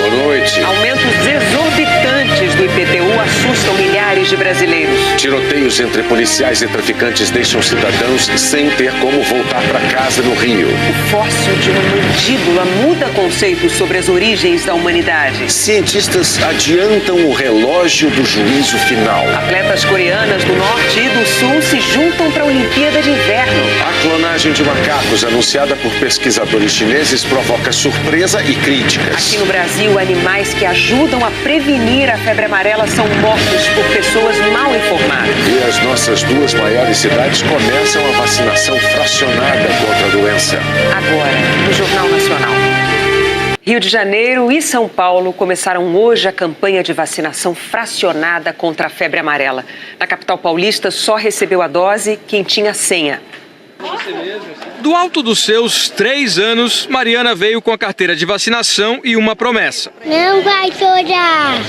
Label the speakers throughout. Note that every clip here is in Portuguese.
Speaker 1: Boa noite.
Speaker 2: Aumentos exorbitantes do IPTU assustam milhares de brasileiros.
Speaker 1: Tiroteios entre policiais e traficantes deixam cidadãos sem ter como voltar para casa no Rio.
Speaker 2: O fóssil de uma mandíbula muda conceitos sobre as origens da humanidade.
Speaker 1: Cientistas adiantam o relógio do juízo final.
Speaker 2: Atletas coreanas do Norte e do Sul se juntam para a Olimpíada de Inverno.
Speaker 1: A clonagem de macacos anunciada por pesquisadores chineses provoca surpresa e críticas.
Speaker 2: Aqui no Brasil, animais que ajudam a prevenir a febre amarela são mortos por pessoas mal informadas.
Speaker 1: E as nossas duas maiores cidades começam a vacinação fracionada contra a doença.
Speaker 2: Agora, no Jornal Nacional. Rio de Janeiro e São Paulo começaram hoje a campanha de vacinação fracionada contra a febre amarela. Na capital paulista, só recebeu a dose quem tinha senha.
Speaker 3: Do alto dos seus 3 anos, Mariana veio com a carteira de vacinação e uma promessa.
Speaker 4: Não vai chorar.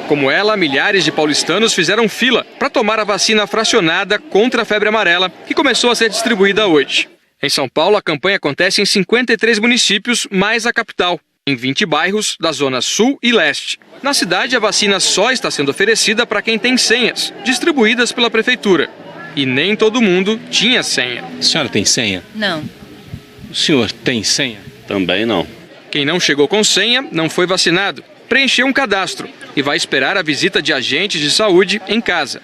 Speaker 3: Como ela, milhares de paulistanos fizeram fila para tomar a vacina fracionada contra a febre amarela, que começou a ser distribuída hoje. Em São Paulo, a campanha acontece em 53 municípios, mais a capital, em 20 bairros da zona sul e leste. Na cidade, a vacina só está sendo oferecida para quem tem senhas, distribuídas pela prefeitura. E nem todo mundo tinha senha.
Speaker 5: A senhora tem senha?
Speaker 6: Não.
Speaker 5: O senhor tem senha?
Speaker 7: Também não.
Speaker 3: Quem não chegou com senha não foi vacinado. Preencheu um cadastro e vai esperar a visita de agentes de saúde em casa.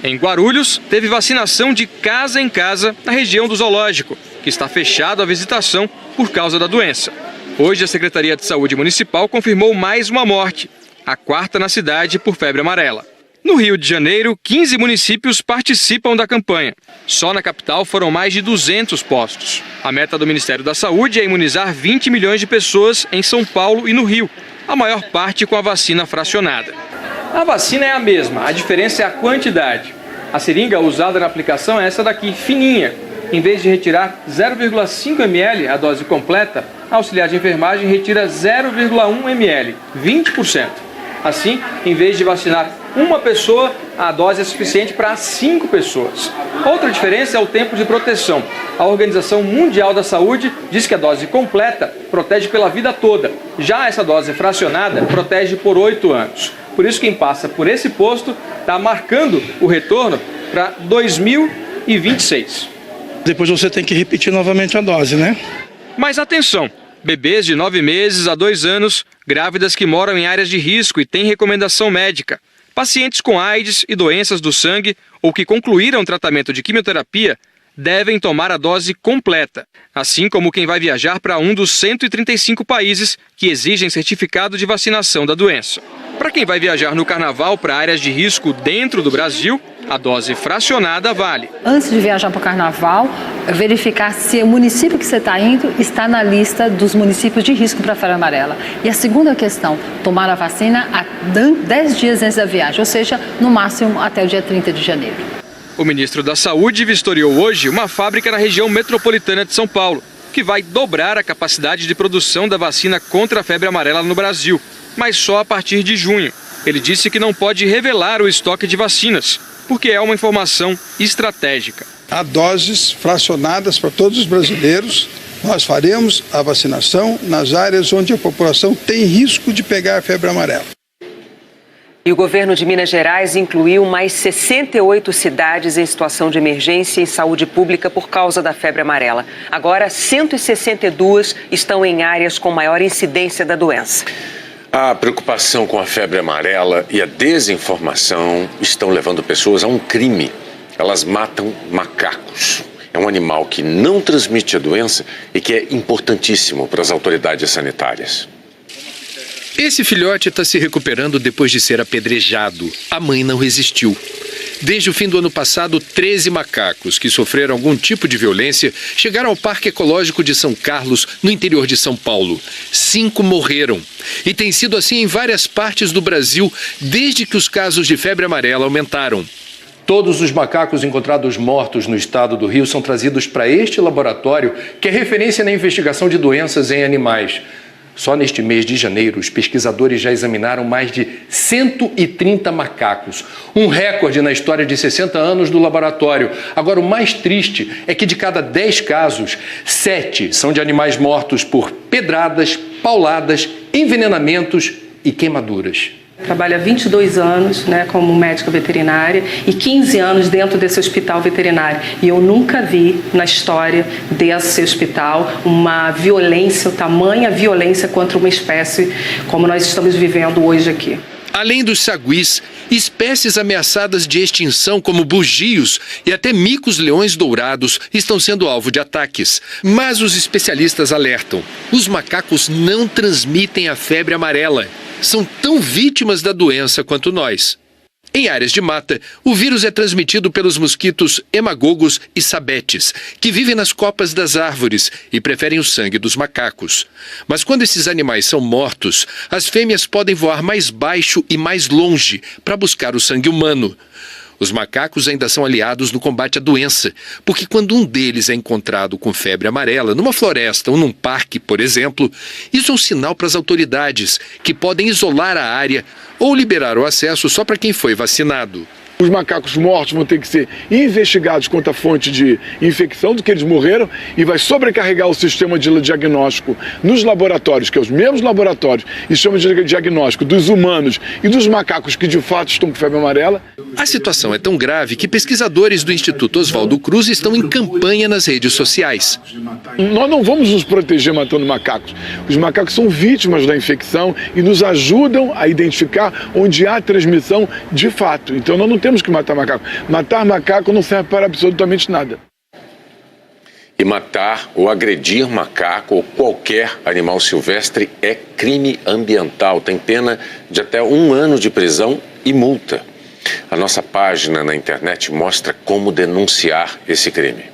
Speaker 3: Em Guarulhos, teve vacinação de casa em casa na região do zoológico, que está fechado à visitação por causa da doença. Hoje, a Secretaria de Saúde Municipal confirmou mais uma morte, a 4ª na cidade por febre amarela. No Rio de Janeiro, 15 municípios participam da campanha. Só na capital foram mais de 200 postos. A meta do Ministério da Saúde é imunizar 20 milhões de pessoas em São Paulo e no Rio, a maior parte com a vacina fracionada. A vacina é a mesma, a diferença é a quantidade. A seringa usada na aplicação é essa daqui, fininha. Em vez de retirar 0,5 ml a dose completa, a auxiliar de enfermagem retira 0,1 ml, 20%. Assim, em vez de vacinar uma pessoa, a dose é suficiente para 5 pessoas. Outra diferença é o tempo de proteção. A Organização Mundial da Saúde diz que a dose completa protege pela vida toda. Já essa dose fracionada protege por 8 anos. Por isso, quem passa por esse posto está marcando o retorno para 2026.
Speaker 8: Depois você tem que repetir novamente a dose, né?
Speaker 3: Mas atenção! Bebês de 9 meses a 2 anos, grávidas que moram em áreas de risco e têm recomendação médica, pacientes com AIDS e doenças do sangue ou que concluíram tratamento de quimioterapia devem tomar a dose completa, assim como quem vai viajar para um dos 135 países que exigem certificado de vacinação da doença. Para quem vai viajar no carnaval para áreas de risco dentro do Brasil, a dose fracionada vale.
Speaker 6: Antes de viajar para o carnaval, verificar se o município que você está indo está na lista dos municípios de risco para a febre amarela. E a segunda questão, tomar a vacina 10 dias antes da viagem, ou seja, no máximo até o dia 30 de janeiro.
Speaker 3: O ministro da Saúde vistoriou hoje uma fábrica na região metropolitana de São Paulo, que vai dobrar a capacidade de produção da vacina contra a febre amarela no Brasil, mas só a partir de junho. Ele disse que não pode revelar o estoque de vacinas, porque é uma informação estratégica.
Speaker 8: Há doses fracionadas para todos os brasileiros. Nós faremos a vacinação nas áreas onde a população tem risco de pegar a febre amarela.
Speaker 2: E o governo de Minas Gerais incluiu mais 68 cidades em situação de emergência em saúde pública por causa da febre amarela. Agora, 162 estão em áreas com maior incidência da doença.
Speaker 1: A preocupação com a febre amarela e a desinformação estão levando pessoas a um crime. Elas matam macacos. É um animal que não transmite a doença e que é importantíssimo para as autoridades sanitárias.
Speaker 9: Esse filhote está se recuperando depois de ser apedrejado. A mãe não resistiu. Desde o fim do ano passado, 13 macacos que sofreram algum tipo de violência chegaram ao Parque Ecológico de São Carlos, no interior de São Paulo. 5 morreram. E tem sido assim em várias partes do Brasil, desde que os casos de febre amarela aumentaram. Todos os macacos encontrados mortos no estado do Rio são trazidos para este laboratório, que é referência na investigação de doenças em animais. Só neste mês de janeiro, os pesquisadores já examinaram mais de 130 macacos. Um recorde na história de 60 anos do laboratório. Agora, o mais triste é que de cada 10 casos, 7 são de animais mortos por pedradas, pauladas envenenamentos e queimaduras.
Speaker 7: Trabalho há 22 anos, como médica veterinária e 15 anos dentro desse hospital veterinário. E eu nunca vi na história desse hospital uma violência, tamanha violência contra uma espécie como nós estamos vivendo hoje aqui.
Speaker 9: Além dos saguis, espécies ameaçadas de extinção como bugios e até micos-leões dourados estão sendo alvo de ataques. Mas os especialistas alertam, os macacos não transmitem a febre amarela. São tão vítimas da doença quanto nós. Em áreas de mata, o vírus é transmitido pelos mosquitos hemagogos e sabetes, que vivem nas copas das árvores e preferem o sangue dos macacos. Mas quando esses animais são mortos, as fêmeas podem voar mais baixo e mais longe para buscar o sangue humano. Os macacos ainda são aliados no combate à doença, porque quando um deles é encontrado com febre amarela numa floresta ou num parque, por exemplo, isso é um sinal para as autoridades, que podem isolar a área ou liberar o acesso só para quem foi vacinado.
Speaker 10: Os macacos mortos vão ter que ser investigados quanto à fonte de infecção do que eles morreram e vai sobrecarregar o sistema de diagnóstico nos laboratórios, que é os mesmos laboratórios e sistema de diagnóstico dos humanos e dos macacos que de fato estão com febre amarela.
Speaker 9: A situação é tão grave que pesquisadores do Instituto Oswaldo Cruz estão em campanha nas redes sociais.
Speaker 10: Nós não vamos nos proteger matando macacos. Os macacos são vítimas da infecção e nos ajudam a identificar onde há transmissão de fato. Então nós não temos que matar macaco. Matar macaco não serve para absolutamente nada.
Speaker 1: E matar ou agredir macaco ou qualquer animal silvestre é crime ambiental. Tem pena de até 1 ano de prisão e multa. A nossa página na internet mostra como denunciar esse crime.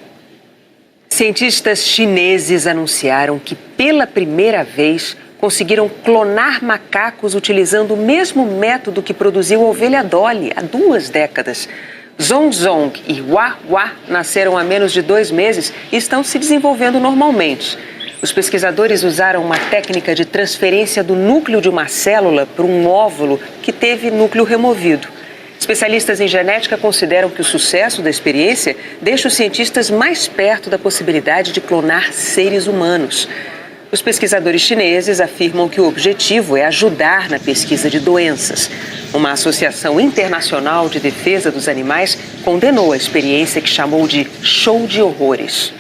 Speaker 2: Cientistas chineses anunciaram que pela primeira vez conseguiram clonar macacos utilizando o mesmo método que produziu a ovelha Dolly há 2 décadas. Zong Zong e Wah Wah nasceram há menos de 2 meses e estão se desenvolvendo normalmente. Os pesquisadores usaram uma técnica de transferência do núcleo de uma célula para um óvulo que teve núcleo removido. Especialistas em genética consideram que o sucesso da experiência deixa os cientistas mais perto da possibilidade de clonar seres humanos. Os pesquisadores chineses afirmam que o objetivo é ajudar na pesquisa de doenças. Uma associação internacional de defesa dos animais condenou a experiência que chamou de show de horrores.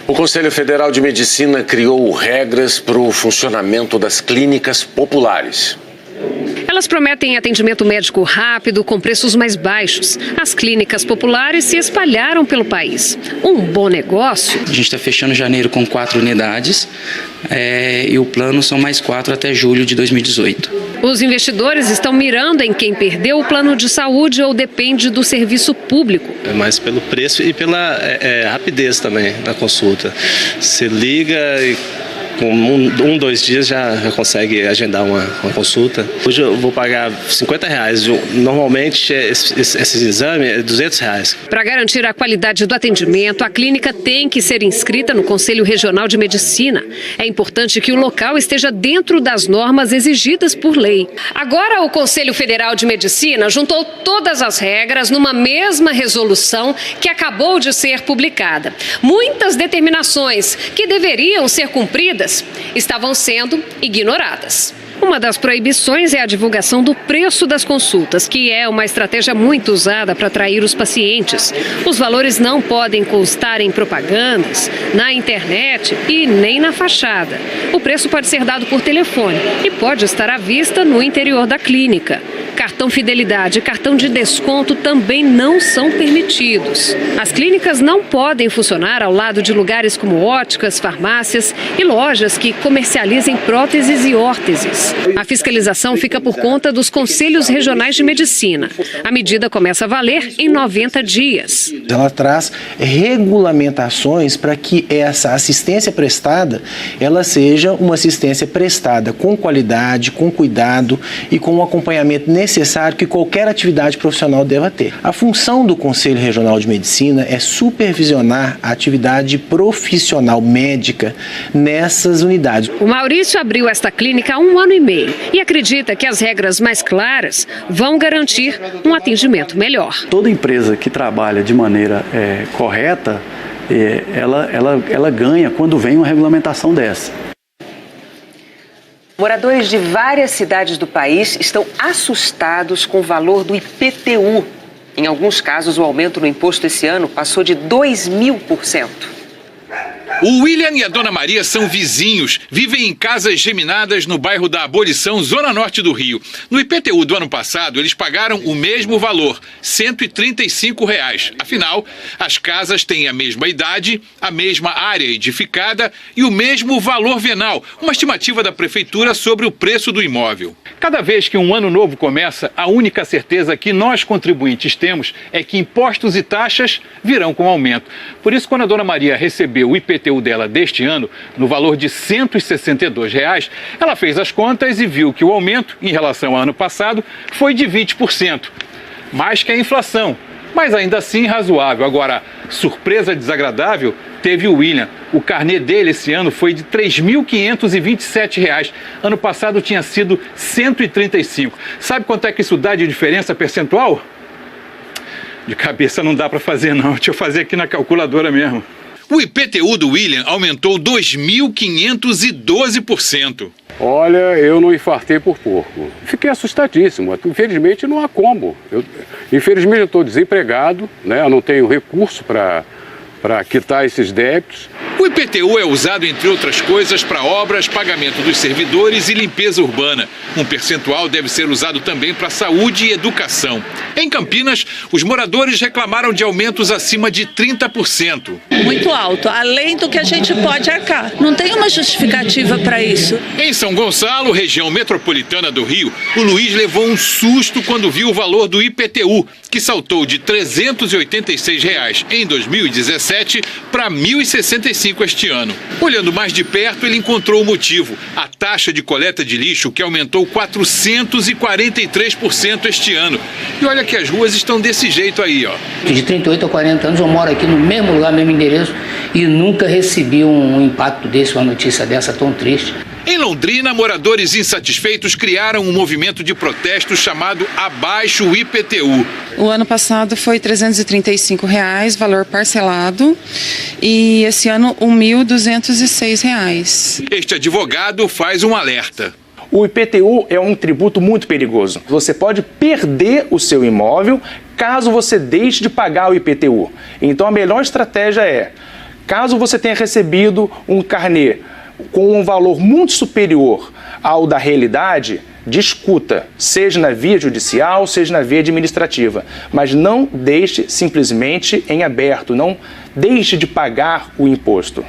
Speaker 1: O Conselho Federal de Medicina criou regras para o funcionamento das clínicas populares.
Speaker 11: Elas prometem atendimento médico rápido, com preços mais baixos. As clínicas populares se espalharam pelo país. Um bom negócio.
Speaker 12: A gente está fechando janeiro com 4 unidades e o plano são mais 4 até julho de 2018.
Speaker 11: Os investidores estão mirando em quem perdeu o plano de saúde ou depende do serviço público.
Speaker 13: É mais pelo preço e pela rapidez também da consulta. Você liga e com 2 dias já consegue agendar uma consulta. Hoje eu vou pagar R$50. Normalmente esse exame é R$200.
Speaker 11: Para garantir a qualidade do atendimento, a clínica tem que ser inscrita no Conselho Regional de Medicina. É importante que o local esteja dentro das normas exigidas por lei. Agora o Conselho Federal de Medicina juntou todas as regras numa mesma resolução que acabou de ser publicada. Muitas determinações que deveriam ser cumpridas estavam sendo ignoradas. Uma das proibições é a divulgação do preço das consultas, que é uma estratégia muito usada para atrair os pacientes. Os valores não podem constar em propagandas, na internet e nem na fachada. O preço pode ser dado por telefone e pode estar à vista no interior da clínica. Cartão fidelidade e cartão de desconto também não são permitidos. As clínicas não podem funcionar ao lado de lugares como óticas, farmácias e lojas que comercializem próteses e órteses. A fiscalização fica por conta dos Conselhos Regionais de Medicina. A medida começa a valer em 90 dias.
Speaker 14: Ela traz regulamentações para que essa assistência prestada, ela seja uma assistência prestada com qualidade, com cuidado e com o acompanhamento necessário que qualquer atividade profissional deva ter. A função do Conselho Regional de Medicina é supervisionar a atividade profissional médica nessas unidades.
Speaker 11: O Maurício abriu esta clínica há 1 ano e meio e acredita que as regras mais claras vão garantir um atendimento melhor.
Speaker 15: Toda empresa que trabalha de maneira correta, ela ganha quando vem uma regulamentação dessa.
Speaker 2: Moradores de várias cidades do país estão assustados com o valor do IPTU. Em alguns casos, o aumento no imposto esse ano passou de 2.000%.
Speaker 9: O William e a Dona Maria são vizinhos, vivem em casas geminadas no bairro da Abolição, zona norte do Rio. No IPTU do ano passado, eles pagaram o mesmo valor, R$ 135. Afinal, as casas têm a mesma idade, a mesma área edificada e o mesmo valor venal, uma estimativa da prefeitura sobre o preço do imóvel.
Speaker 16: Cada vez que um ano novo começa, a única certeza que nós contribuintes temos é que impostos e taxas virão com aumento. Por isso, quando a Dona Maria recebeu o IPTU dela deste ano, no valor de R$ 162, ela fez as contas e viu que o aumento, em relação ao ano passado, foi de 20%. Mais que a inflação, mas ainda assim razoável. Agora, surpresa desagradável teve o William. O carnê dele esse ano foi de R$ 3.527. Ano passado tinha sido 135. Sabe quanto é que isso dá de diferença percentual? De cabeça não dá para fazer não, deixa eu fazer aqui na calculadora mesmo.
Speaker 9: O IPTU do William aumentou 2.512%.
Speaker 17: Olha, eu não infartei por pouco. Fiquei assustadíssimo. Infelizmente não há como. Infelizmente eu estou desempregado, né? Eu não tenho recurso para quitar esses débitos.
Speaker 9: O IPTU é usado, entre outras coisas, para obras, pagamento dos servidores e limpeza urbana. Um percentual deve ser usado também para saúde e educação. Em Campinas, os moradores reclamaram de aumentos acima de 30%.
Speaker 18: Muito alto, além do que a gente pode arcar. Não tem uma justificativa para isso.
Speaker 9: Em São Gonçalo, região metropolitana do Rio, o Luiz levou um susto quando viu o valor do IPTU, que saltou de R$ 386 em 2017 para R$ 1.065 este ano. Olhando mais de perto, ele encontrou o motivo: a taxa de coleta de lixo, que aumentou 443% este ano. E olha que as ruas estão desse jeito aí, ó.
Speaker 19: De 38 a 40 anos eu moro aqui no mesmo lugar, mesmo endereço, e nunca recebi um impacto desse, uma notícia dessa tão triste.
Speaker 9: Em Londrina, moradores insatisfeitos criaram um movimento de protesto chamado Abaixo o IPTU.
Speaker 20: O ano passado foi R$ 335, valor parcelado, e esse ano R$ 1.206.
Speaker 9: Este advogado faz um alerta.
Speaker 21: O IPTU é um tributo muito perigoso. Você pode perder o seu imóvel caso você deixe de pagar o IPTU. Então a melhor estratégia é, caso você tenha recebido um carnê com um valor muito superior ao da realidade, discuta, seja na via judicial, seja na via administrativa, mas não deixe simplesmente em aberto, não deixe de pagar o imposto.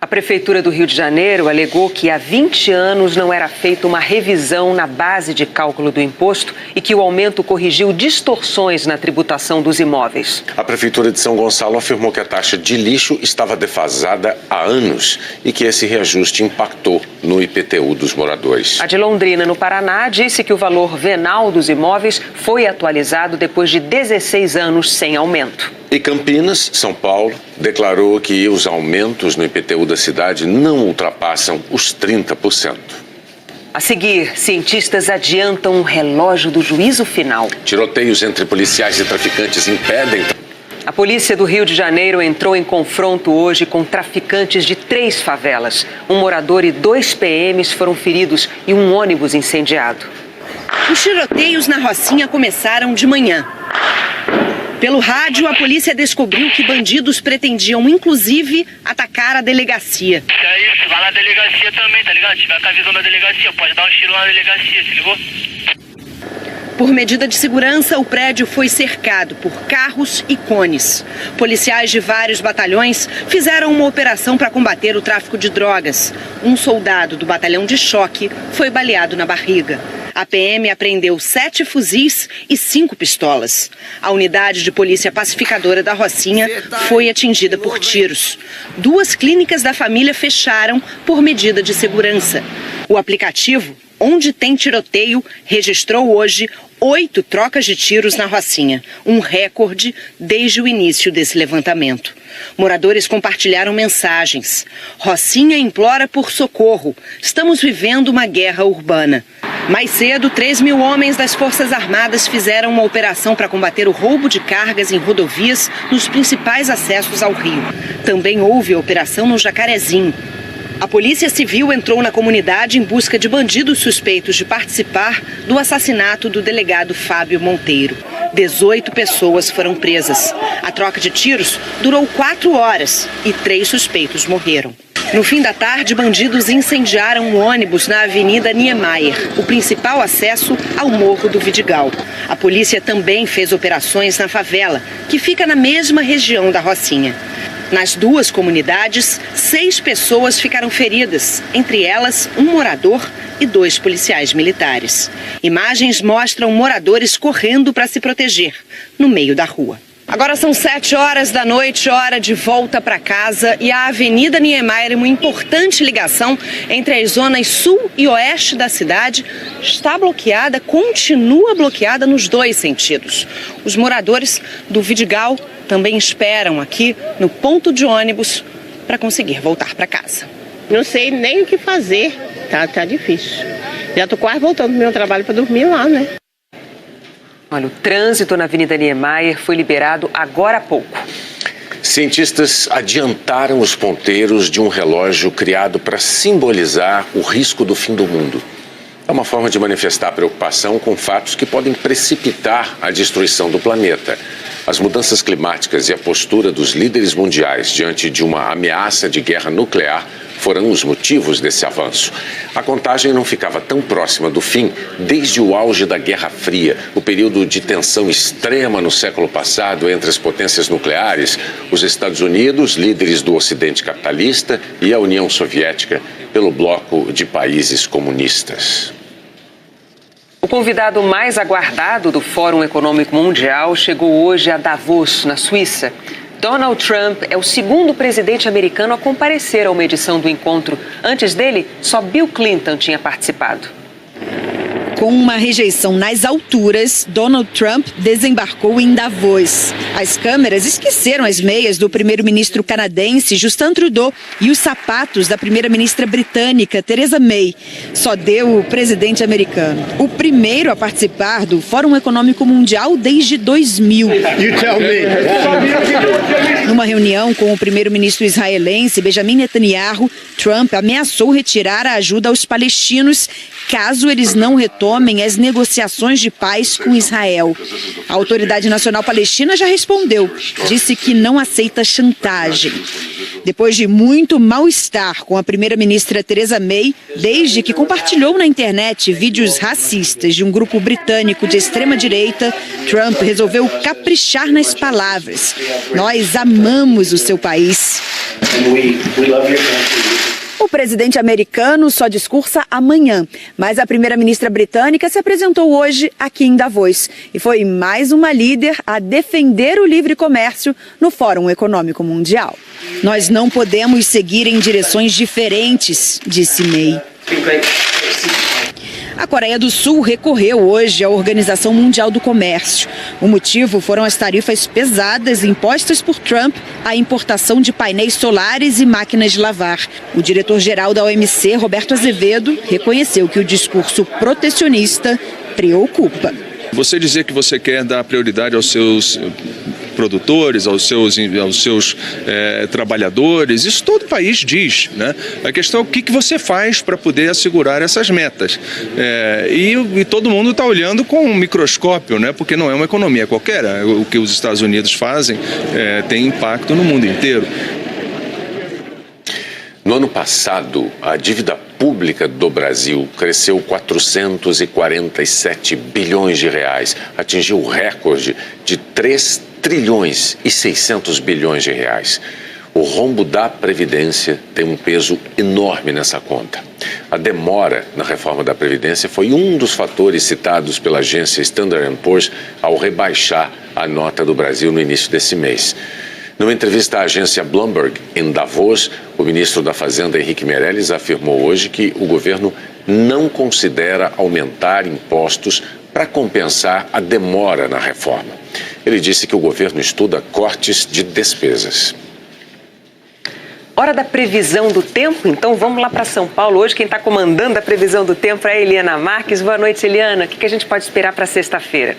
Speaker 2: A Prefeitura do Rio de Janeiro alegou que há 20 anos não era feita uma revisão na base de cálculo do imposto e que o aumento corrigiu distorções na tributação dos imóveis.
Speaker 1: A Prefeitura de São Gonçalo afirmou que a taxa de lixo estava defasada há anos e que esse reajuste impactou no IPTU dos moradores.
Speaker 2: A de Londrina, no Paraná, disse que o valor venal dos imóveis foi atualizado depois de 16 anos sem aumento.
Speaker 1: E Campinas, São Paulo, declarou que os aumentos no IPTU da cidade não ultrapassam os 30%.
Speaker 2: A seguir, cientistas adiantam um relógio do juízo final.
Speaker 1: Tiroteios entre policiais e traficantes impedem.
Speaker 2: A polícia do Rio de Janeiro entrou em confronto hoje com traficantes de 3 favelas. Um morador e 2 PMs foram feridos e um ônibus incendiado.
Speaker 22: Os tiroteios na Rocinha começaram de manhã. Pelo rádio, a polícia descobriu que bandidos pretendiam, inclusive, atacar a delegacia.
Speaker 23: É isso, vai na delegacia também, tá ligado? Se tiver com a visão da delegacia, pode dar um tiro lá na delegacia, se ligou?
Speaker 22: Por medida de segurança, o prédio foi cercado por carros e cones. Policiais de vários batalhões fizeram uma operação para combater o tráfico de drogas. Um soldado do batalhão de choque foi baleado na barriga. A PM apreendeu 7 fuzis e 5 pistolas. A unidade de polícia pacificadora da Rocinha foi atingida por tiros. 2 clínicas da família fecharam por medida de segurança. O aplicativo Onde Tem Tiroteio registrou hoje 8 trocas de tiros na Rocinha, um recorde desde o início desse levantamento. Moradores compartilharam mensagens. Rocinha implora por socorro. Estamos vivendo uma guerra urbana. Mais cedo, 3.000 homens das Forças Armadas fizeram uma operação para combater o roubo de cargas em rodovias nos principais acessos ao Rio. Também houve a operação no Jacarezinho. A Polícia Civil entrou na comunidade em busca de bandidos suspeitos de participar do assassinato do delegado Fábio Monteiro. 18 pessoas foram presas. A troca de tiros durou 4 horas e 3 suspeitos morreram. No fim da tarde, bandidos incendiaram um ônibus na Avenida Niemeyer, o principal acesso ao Morro do Vidigal. A polícia também fez operações na favela, que fica na mesma região da Rocinha. Nas 2 comunidades, 6 pessoas ficaram feridas, entre elas um morador e 2 policiais militares. Imagens mostram moradores correndo para se proteger no meio da rua. Agora são 7 horas da noite, hora de volta para casa, e a Avenida Niemeyer, uma importante ligação entre as zonas sul e oeste da cidade, está bloqueada, continua bloqueada nos 2 sentidos. Os moradores do Vidigal também esperam aqui no ponto de ônibus para conseguir voltar para casa.
Speaker 4: Não sei nem o que fazer, tá difícil. Já estou quase voltando do meu trabalho para dormir lá, né?
Speaker 2: Olha, o trânsito na Avenida Niemeyer foi liberado agora há pouco.
Speaker 1: Cientistas adiantaram os ponteiros de um relógio criado para simbolizar o risco do fim do mundo. É uma forma de manifestar preocupação com fatos que podem precipitar a destruição do planeta. As mudanças climáticas e a postura dos líderes mundiais diante de uma ameaça de guerra nuclear foram os motivos desse avanço. A contagem não ficava tão próxima do fim desde o auge da Guerra Fria, o período de tensão extrema no século passado entre as potências nucleares, os Estados Unidos, líderes do Ocidente capitalista, e a União Soviética, pelo bloco de países comunistas.
Speaker 2: O convidado mais aguardado do Fórum Econômico Mundial chegou hoje a Davos, na Suíça. Donald Trump é o segundo presidente americano a comparecer a uma edição do encontro. Antes dele, só Bill Clinton tinha participado.
Speaker 5: Com uma rejeição nas alturas, Donald Trump desembarcou em Davos. As câmeras esqueceram as meias do primeiro-ministro canadense Justin Trudeau e os sapatos da primeira-ministra britânica Theresa May. Só deu o presidente americano. O primeiro a participar do Fórum Econômico Mundial desde 2000. Numa reunião com o primeiro-ministro israelense Benjamin Netanyahu, Trump ameaçou retirar a ajuda aos palestinos caso eles não retomem as negociações de paz com Israel. A Autoridade Nacional Palestina já respondeu, disse que não aceita chantagem. Depois de muito mal-estar com a primeira-ministra Theresa May, desde que compartilhou na internet vídeos racistas de um grupo britânico de extrema-direita, Trump resolveu caprichar nas palavras. Nós amamos o seu país. O presidente americano só discursa amanhã, mas a primeira-ministra britânica se apresentou hoje aqui em Davos e foi mais uma líder a defender o livre comércio no Fórum Econômico Mundial. Nós não podemos seguir em direções diferentes, disse May. A Coreia do Sul recorreu hoje à Organização Mundial do Comércio. O motivo foram as tarifas pesadas impostas por Trump à importação de painéis solares e máquinas de lavar. O diretor-geral da OMC, Roberto Azevedo, reconheceu que o discurso protecionista preocupa.
Speaker 6: Você dizer que você quer dar prioridade aos seus produtores, aos seus trabalhadores, isso todo país diz, né? A questão é o que você faz para poder assegurar essas metas. E todo mundo está olhando com um microscópio, né? Porque não é uma economia qualquer. O que os Estados Unidos fazem tem impacto no mundo inteiro.
Speaker 1: No ano passado, a dívida pública do Brasil cresceu 447 bilhões de reais, atingiu o recorde de 3 trilhões e 600 bilhões de reais. O rombo da Previdência tem um peso enorme nessa conta. A demora na reforma da Previdência foi um dos fatores citados pela agência Standard & Poor's ao rebaixar a nota do Brasil no início desse mês. Numa entrevista à agência Bloomberg, em Davos, o ministro da Fazenda, Henrique Meirelles, afirmou hoje que o governo não considera aumentar impostos para compensar a demora na reforma. Ele disse que o governo estuda cortes de despesas.
Speaker 2: Hora da previsão do tempo, então vamos lá para São Paulo. Hoje quem está comandando a previsão do tempo é a Eliana Marques. Boa noite, Eliana. O que a gente pode esperar para sexta-feira?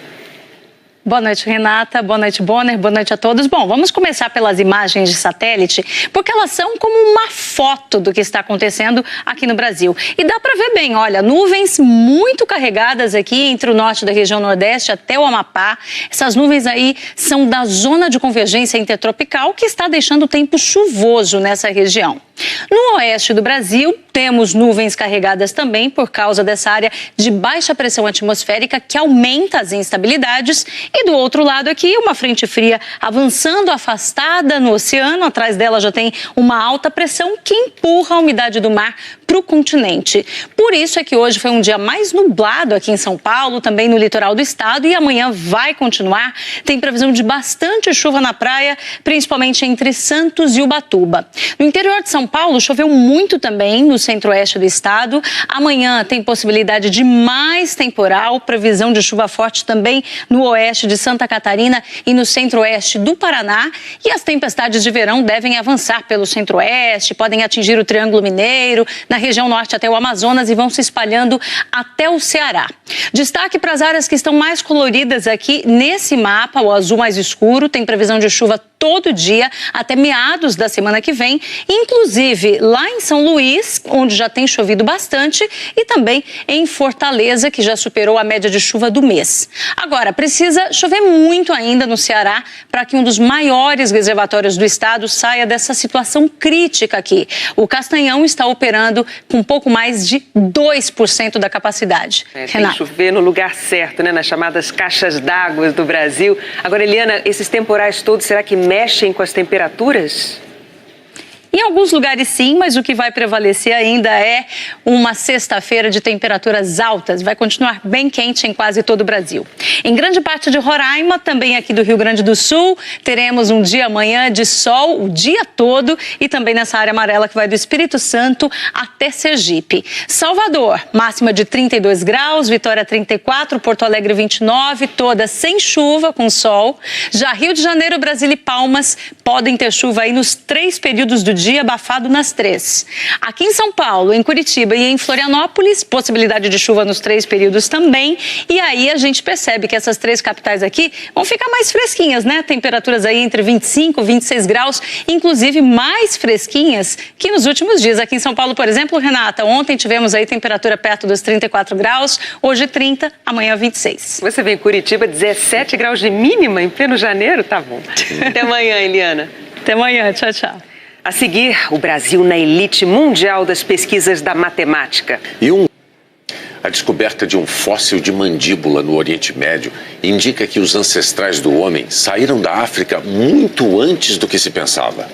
Speaker 3: Boa noite, Renata. Boa noite, Bonner. Boa noite a todos. Bom, vamos começar pelas imagens de satélite, porque elas são como uma foto do que está acontecendo aqui no Brasil. E dá para ver bem, olha, nuvens muito carregadas aqui entre o norte da região nordeste até o Amapá. Essas nuvens aí são da zona de convergência intertropical que está deixando o tempo chuvoso nessa região. No oeste do Brasil, temos nuvens carregadas também por causa dessa área de baixa pressão atmosférica que aumenta as instabilidades. E do outro lado aqui, uma frente fria avançando, afastada no oceano. Atrás dela já tem uma alta pressão que empurra a umidade do mar para o continente. Por isso é que hoje foi um dia mais nublado aqui em São Paulo, também no litoral do estado, e amanhã vai continuar. Tem previsão de bastante chuva na praia, principalmente entre Santos e Ubatuba. No interior de São Paulo, choveu muito também no centro-oeste do estado. Amanhã tem possibilidade de mais temporal, previsão de chuva forte também no oeste de Santa Catarina e no centro-oeste do Paraná. E as tempestades de verão devem avançar pelo centro-oeste, podem atingir o Triângulo Mineiro, na região norte até o Amazonas e vão se espalhando até o Ceará. Destaque para as áreas que estão mais coloridas aqui nesse mapa, o azul mais escuro, tem previsão de chuva todo dia até meados da semana que vem, inclusive lá em São Luís, onde já tem chovido bastante, e também em Fortaleza, que já superou a média de chuva do mês. Agora, precisa chover muito ainda no Ceará para que um dos maiores reservatórios do estado saia dessa situação crítica aqui. O Castanhão está operando com pouco mais de 2% da capacidade.
Speaker 2: Tem que chover no lugar certo, né? Nas chamadas caixas d'água do Brasil. Agora, Eliana, esses temporais todos, será que mexem com as temperaturas?
Speaker 3: Em alguns lugares sim, mas o que vai prevalecer ainda é uma sexta-feira de temperaturas altas. Vai continuar bem quente em quase todo o Brasil. Em grande parte de Roraima, também aqui do Rio Grande do Sul, teremos um dia amanhã de sol o dia todo e também nessa área amarela que vai do Espírito Santo até Sergipe. Salvador, máxima de 32 graus, Vitória 34, Porto Alegre 29, todas sem chuva, com sol. Já Rio de Janeiro, Brasília e Palmas podem ter chuva aí nos 3 períodos do dia, abafado nas 3. Aqui em São Paulo, em Curitiba e em Florianópolis, possibilidade de chuva nos 3 períodos também. E aí a gente percebe que essas 3 capitais aqui vão ficar mais fresquinhas, né? Temperaturas aí entre 25 e 26 graus, inclusive mais fresquinhas que nos últimos dias. Aqui em São Paulo, por exemplo, Renata, ontem tivemos aí temperatura perto dos 34 graus, hoje 30, amanhã 26.
Speaker 2: Você vê em Curitiba 17 graus de mínima em pleno janeiro? Tá bom. Até amanhã, Eliana.
Speaker 3: Até amanhã, tchau, tchau.
Speaker 2: A seguir, o Brasil na elite mundial das pesquisas da matemática.
Speaker 1: A descoberta de um fóssil de mandíbula no Oriente Médio indica que os ancestrais do homem saíram da África muito antes do que se pensava.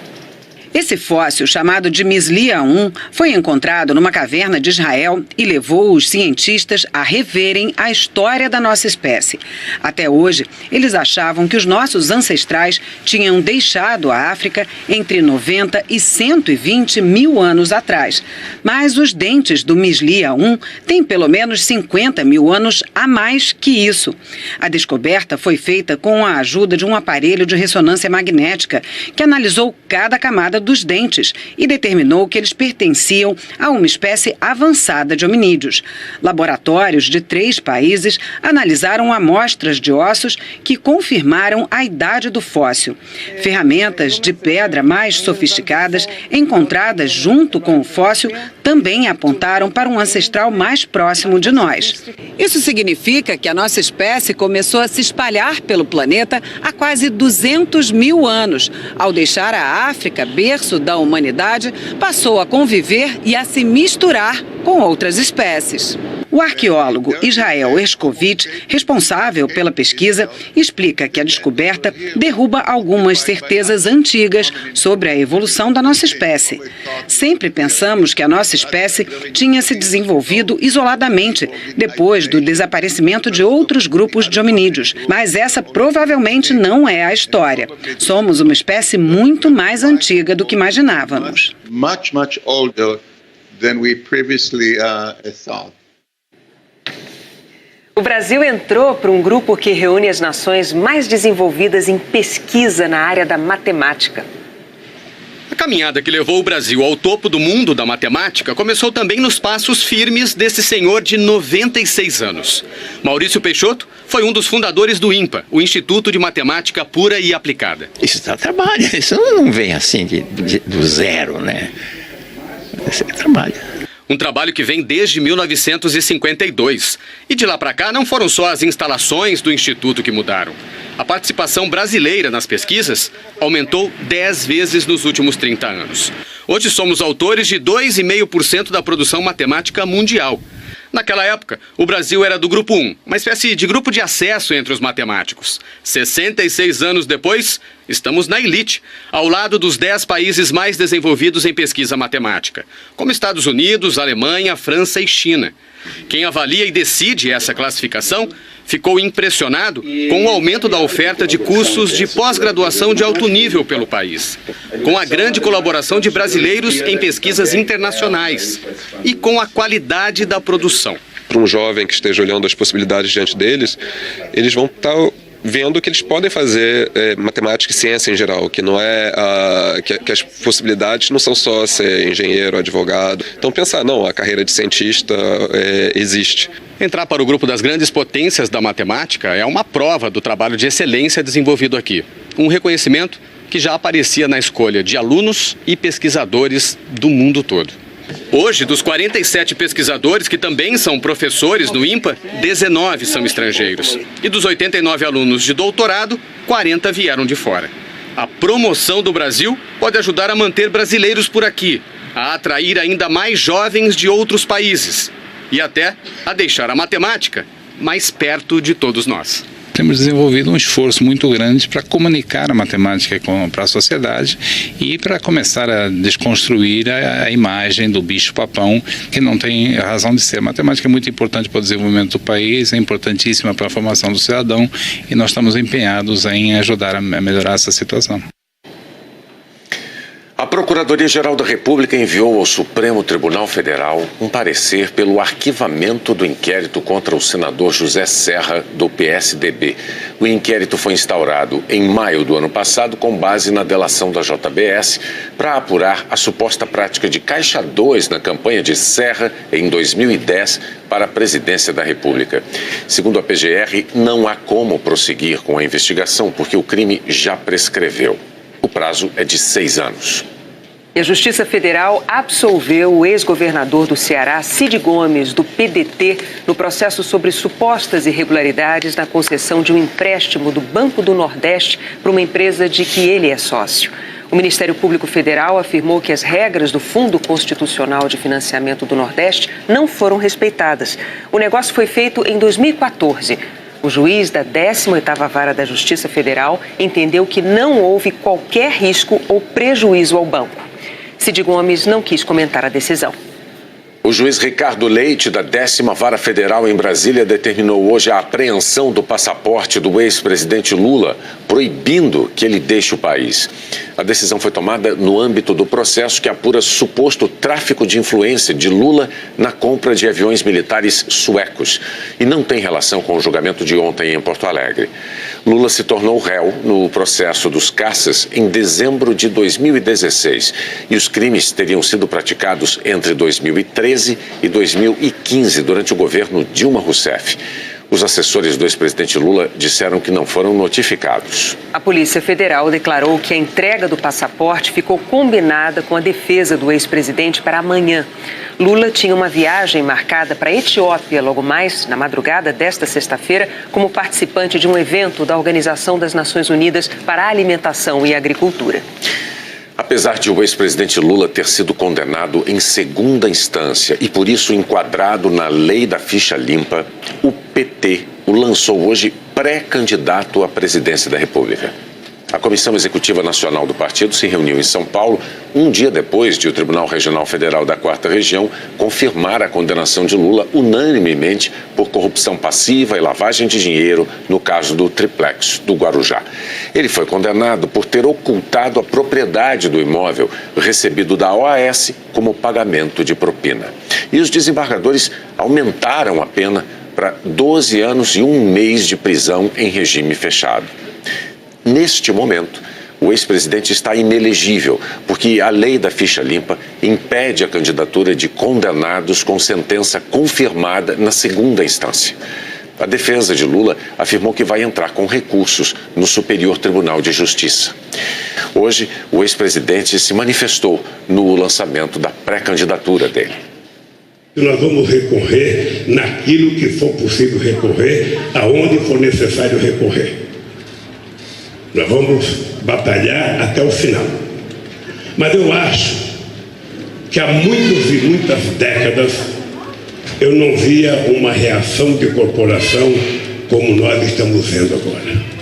Speaker 5: Esse fóssil, chamado de Mislia 1, foi encontrado numa caverna de Israel e levou os cientistas a reverem a história da nossa espécie. Até hoje, eles achavam que os nossos ancestrais tinham deixado a África entre 90 e 120 mil anos atrás. Mas os dentes do Mislia 1 têm pelo menos 50 mil anos a mais que isso. A descoberta foi feita com a ajuda de um aparelho de ressonância magnética que analisou cada camada dos dentes e determinou que eles pertenciam a uma espécie avançada de hominídeos. Laboratórios de 3 países analisaram amostras de ossos que confirmaram a idade do fóssil. Ferramentas de pedra mais sofisticadas encontradas junto com o fóssil também apontaram para um ancestral mais próximo de nós. Isso significa que a nossa espécie começou a se espalhar pelo planeta há quase 200 mil anos. Ao deixar a África, berço da humanidade, passou a conviver e a se misturar com outras espécies. O arqueólogo Israel Ershkovich, responsável pela pesquisa, explica que a descoberta derruba algumas certezas antigas sobre a evolução da nossa espécie. Sempre pensamos que a nossa espécie tinha se desenvolvido isoladamente, depois do desaparecimento de outros grupos de hominídeos, mas essa provavelmente não é a história. Somos uma espécie muito mais antiga do que imaginávamos.
Speaker 7: Much older than we previously thought.
Speaker 2: O Brasil entrou para um grupo que reúne as nações mais desenvolvidas em pesquisa na área da matemática.
Speaker 8: A caminhada que levou o Brasil ao topo do mundo da matemática começou também nos passos firmes desse senhor de 96 anos. Maurício Peixoto foi um dos fundadores do INPA, o Instituto de Matemática Pura e Aplicada.
Speaker 10: Isso dá trabalho, isso não vem assim do zero, né? Isso é trabalho.
Speaker 8: Um trabalho que vem desde 1952. E de lá para cá não foram só as instalações do Instituto que mudaram. A participação brasileira nas pesquisas aumentou 10 vezes nos últimos 30 anos. Hoje somos autores de 2,5% da produção matemática mundial. Naquela época, o Brasil era do Grupo 1, uma espécie de grupo de acesso entre os matemáticos. 66 anos depois, estamos na elite, ao lado dos 10 países mais desenvolvidos em pesquisa matemática, como Estados Unidos, Alemanha, França e China. Quem avalia e decide essa classificação ficou impressionado com o aumento da oferta de cursos de pós-graduação de alto nível pelo país, com a grande colaboração de brasileiros em pesquisas internacionais e com a qualidade da produção.
Speaker 12: Para um jovem que esteja olhando as possibilidades diante deles, eles vão estar vendo que eles podem fazer matemática e ciência em geral, que não é que as possibilidades não são só ser engenheiro, advogado. Então pensar, não, a carreira de cientista existe.
Speaker 8: Entrar para o grupo das grandes potências da matemática é uma prova do trabalho de excelência desenvolvido aqui. Um reconhecimento que já aparecia na escolha de alunos e pesquisadores do mundo todo. Hoje, dos 47 pesquisadores que também são professores no INPA, 19 são estrangeiros. E dos 89 alunos de doutorado, 40 vieram de fora. A promoção do Brasil pode ajudar a manter brasileiros por aqui, a atrair ainda mais jovens de outros países e até a deixar a matemática mais perto de todos nós.
Speaker 24: Temos desenvolvido um esforço muito grande para comunicar a matemática para a sociedade e para começar a desconstruir a imagem do bicho-papão, que não tem razão de ser. A matemática é muito importante para o desenvolvimento do país, é importantíssima para a formação do cidadão e nós estamos empenhados em ajudar a melhorar essa situação.
Speaker 1: A Procuradoria-Geral da República enviou ao Supremo Tribunal Federal um parecer pelo arquivamento do inquérito contra o senador José Serra, do PSDB. O inquérito foi instaurado em maio do ano passado com base na delação da JBS para apurar a suposta prática de Caixa 2 na campanha de Serra em 2010 para a presidência da República. Segundo a PGR, não há como prosseguir com a investigação porque o crime já prescreveu. O prazo é de 6 anos.
Speaker 2: E a Justiça Federal absolveu o ex-governador do Ceará, Cid Gomes, do PDT, no processo sobre supostas irregularidades na concessão de um empréstimo do Banco do Nordeste para uma empresa de que ele é sócio. O Ministério Público Federal afirmou que as regras do Fundo Constitucional de Financiamento do Nordeste não foram respeitadas. O negócio foi feito em 2014. O juiz da 18ª Vara da Justiça Federal entendeu que não houve qualquer risco ou prejuízo ao banco. Cid Gomes não quis comentar a decisão.
Speaker 1: O juiz Ricardo Leite, da 10ª Vara Federal em Brasília, determinou hoje a apreensão do passaporte do ex-presidente Lula, proibindo que ele deixe o país. A decisão foi tomada no âmbito do processo que apura suposto tráfico de influência de Lula na compra de aviões militares suecos e não tem relação com o julgamento de ontem em Porto Alegre. Lula se tornou réu no processo dos caças em dezembro de 2016 e os crimes teriam sido praticados entre 2013 e 2015 durante o governo Dilma Rousseff. Os assessores do ex-presidente Lula disseram que não foram notificados.
Speaker 2: A Polícia Federal declarou que a entrega do passaporte ficou combinada com a defesa do ex-presidente para amanhã. Lula tinha uma viagem marcada para a Etiópia logo mais, na madrugada desta sexta-feira, como participante de um evento da Organização das Nações Unidas para a Alimentação e Agricultura.
Speaker 1: Apesar de o ex-presidente Lula ter sido condenado em segunda instância e por isso enquadrado na lei da ficha limpa, o PT o lançou hoje pré-candidato à presidência da República. A Comissão Executiva Nacional do partido se reuniu em São Paulo um dia depois de o Tribunal Regional Federal da 4ª Região confirmar a condenação de Lula unanimemente por corrupção passiva e lavagem de dinheiro no caso do triplex do Guarujá. Ele foi condenado por ter ocultado a propriedade do imóvel recebido da OAS como pagamento de propina. E os desembargadores aumentaram a pena para 12 anos e 1 mês de prisão em regime fechado. Neste momento, o ex-presidente está inelegível, porque a lei da ficha limpa impede a candidatura de condenados com sentença confirmada na segunda instância. A defesa de Lula afirmou que vai entrar com recursos no Superior Tribunal de Justiça. Hoje, o ex-presidente se manifestou no lançamento da pré-candidatura dele.
Speaker 11: Nós vamos recorrer naquilo que for possível recorrer, aonde for necessário recorrer. Nós vamos batalhar até o final. Mas eu acho que há muitas e muitas décadas eu não via uma reação de corporação como nós estamos vendo agora.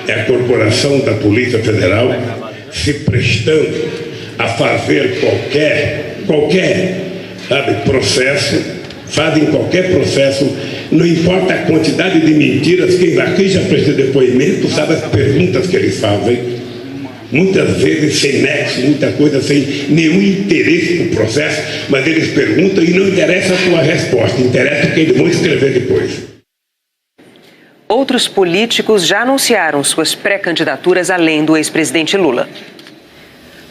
Speaker 11: É a corporação da Polícia Federal se prestando a fazer qualquer processo, fazem qualquer processo, não importa a quantidade de mentiras, quem aqui já prestou depoimento sabe as perguntas que eles fazem, muitas vezes sem nexo, muita coisa sem nenhum interesse no processo, mas eles perguntam e não interessa a tua resposta, interessa o que eles vão escrever depois.
Speaker 2: Outros políticos já anunciaram suas pré-candidaturas além do ex-presidente Lula.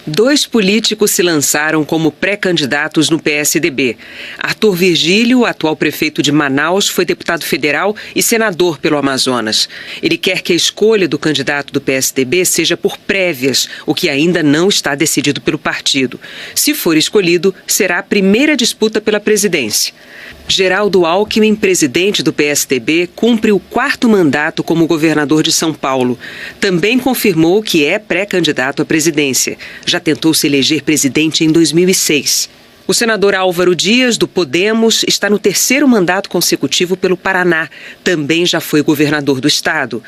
Speaker 2: 2 políticos se lançaram como pré-candidatos no PSDB. Arthur Virgílio, atual prefeito de Manaus, foi deputado federal e senador pelo Amazonas. Ele quer que a escolha do candidato do PSDB seja por prévias, o que ainda não está decidido pelo partido. Se for escolhido, será a primeira disputa pela presidência. Geraldo Alckmin, presidente do PSDB, cumpre o 4º mandato como governador de São Paulo. Também confirmou que é pré-candidato à presidência. Já tentou se eleger presidente em 2006. O senador Álvaro Dias, do Podemos, está no 3º mandato consecutivo pelo Paraná. Também já foi governador do estado.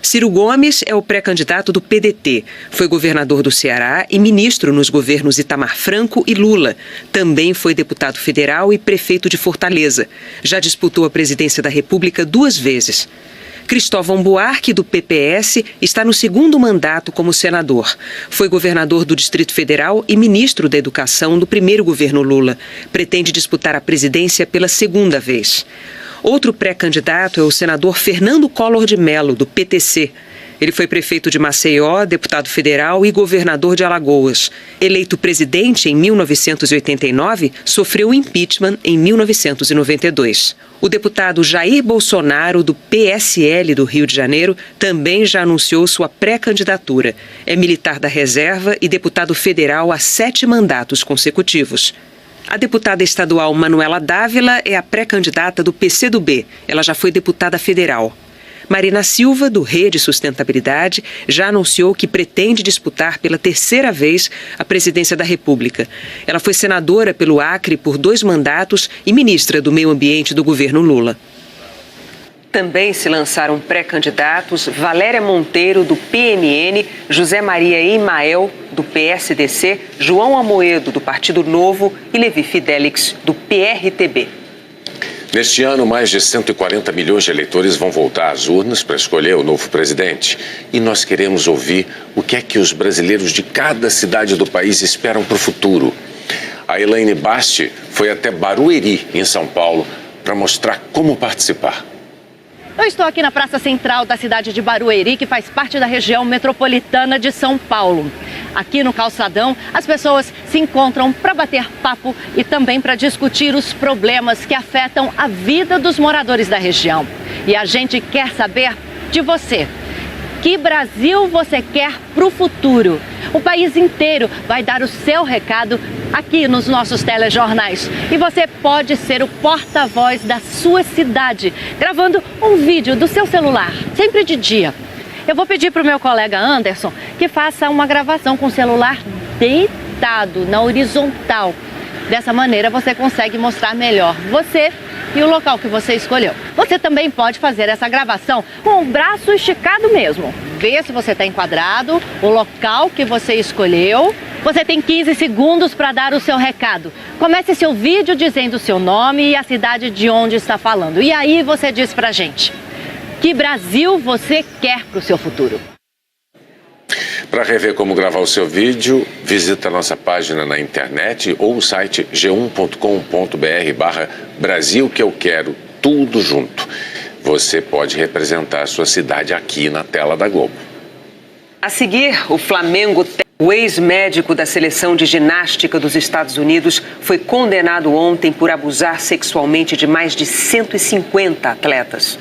Speaker 2: Ciro Gomes é o pré-candidato do PDT. Foi governador do Ceará e ministro nos governos Itamar Franco e Lula. Também foi deputado federal e prefeito de Fortaleza. Já disputou a presidência da República 2 vezes. Cristóvão Buarque, do PPS, está no 2º mandato como senador. Foi governador do Distrito Federal e ministro da Educação do 1º governo Lula. Pretende disputar a presidência pela 2ª vez. Outro pré-candidato é o senador Fernando Collor de Mello, do PTC. Ele foi prefeito de Maceió, deputado federal e governador de Alagoas. Eleito presidente em 1989, sofreu impeachment em 1992. O deputado Jair Bolsonaro, do PSL do Rio de Janeiro, também já anunciou sua pré-candidatura. É militar da reserva e deputado federal há 7 mandatos consecutivos. A deputada estadual Manuela Dávila é a pré-candidata do PCdoB. Ela já foi deputada federal. Marina Silva, do Rede Sustentabilidade, já anunciou que pretende disputar pela 3ª vez a presidência da República. Ela foi senadora pelo Acre por 2 mandatos e ministra do Meio Ambiente do governo Lula. Também se lançaram pré-candidatos Valéria Monteiro, do PMN, José Maria Imael, do PSDC, João Amoedo, do Partido Novo e Levi Fidelix, do PRTB.
Speaker 1: Neste ano, mais de 140 milhões de eleitores vão voltar às urnas para escolher o novo presidente. E nós queremos ouvir o que é que os brasileiros de cada cidade do país esperam para o futuro. A Elaine Basti foi até Barueri, em São Paulo, para mostrar como participar.
Speaker 13: Eu estou aqui na Praça Central da cidade de Barueri, que faz parte da região metropolitana de São Paulo. Aqui no calçadão, as pessoas se encontram para bater papo e também para discutir os problemas que afetam a vida dos moradores da região. E a gente quer saber de você. Que Brasil você quer para o futuro? O país inteiro vai dar o seu recado aqui nos nossos telejornais. E você pode ser o porta-voz da sua cidade, gravando um vídeo do seu celular, sempre de dia. Eu vou pedir para o meu colega Anderson que faça uma gravação com o celular deitado, na horizontal. Dessa maneira você consegue mostrar melhor você e o local que você escolheu. Você também pode fazer essa gravação com o braço esticado mesmo. Vê se você está enquadrado, o local que você escolheu. Você tem 15 segundos para dar o seu recado. Comece seu vídeo dizendo o seu nome e a cidade de onde está falando. E aí você diz pra gente, que Brasil você quer para o seu futuro?
Speaker 1: Para rever como gravar o seu vídeo, visita a nossa página na internet ou o site g1.com.br/Brasil que eu quero, tudo junto. Você pode representar a sua cidade aqui na tela da Globo.
Speaker 2: A seguir, o Flamengo, o ex-médico da seleção de ginástica dos Estados Unidos, foi condenado ontem por abusar sexualmente de mais de 150 atletas.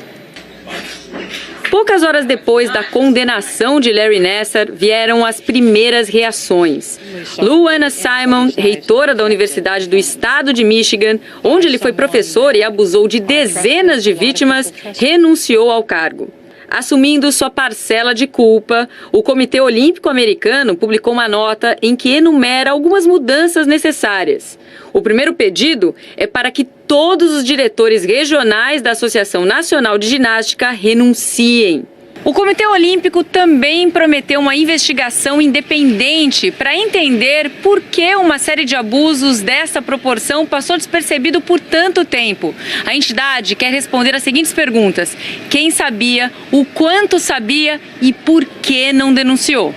Speaker 14: Poucas horas depois da condenação de Larry Nassar, vieram as primeiras reações. Lou Anna Simon, reitora da Universidade do Estado de Michigan, onde ele foi professor e abusou de dezenas de vítimas, renunciou ao cargo. Assumindo sua parcela de culpa, o Comitê Olímpico Americano publicou uma nota em que enumera algumas mudanças necessárias. O primeiro pedido é para que todos os diretores regionais da Associação Nacional de Ginástica renunciem. O Comitê Olímpico também prometeu uma investigação independente para entender por que uma série de abusos dessa proporção passou despercebido por tanto tempo. A entidade quer responder as seguintes perguntas: quem sabia, o quanto sabia e por que não denunciou?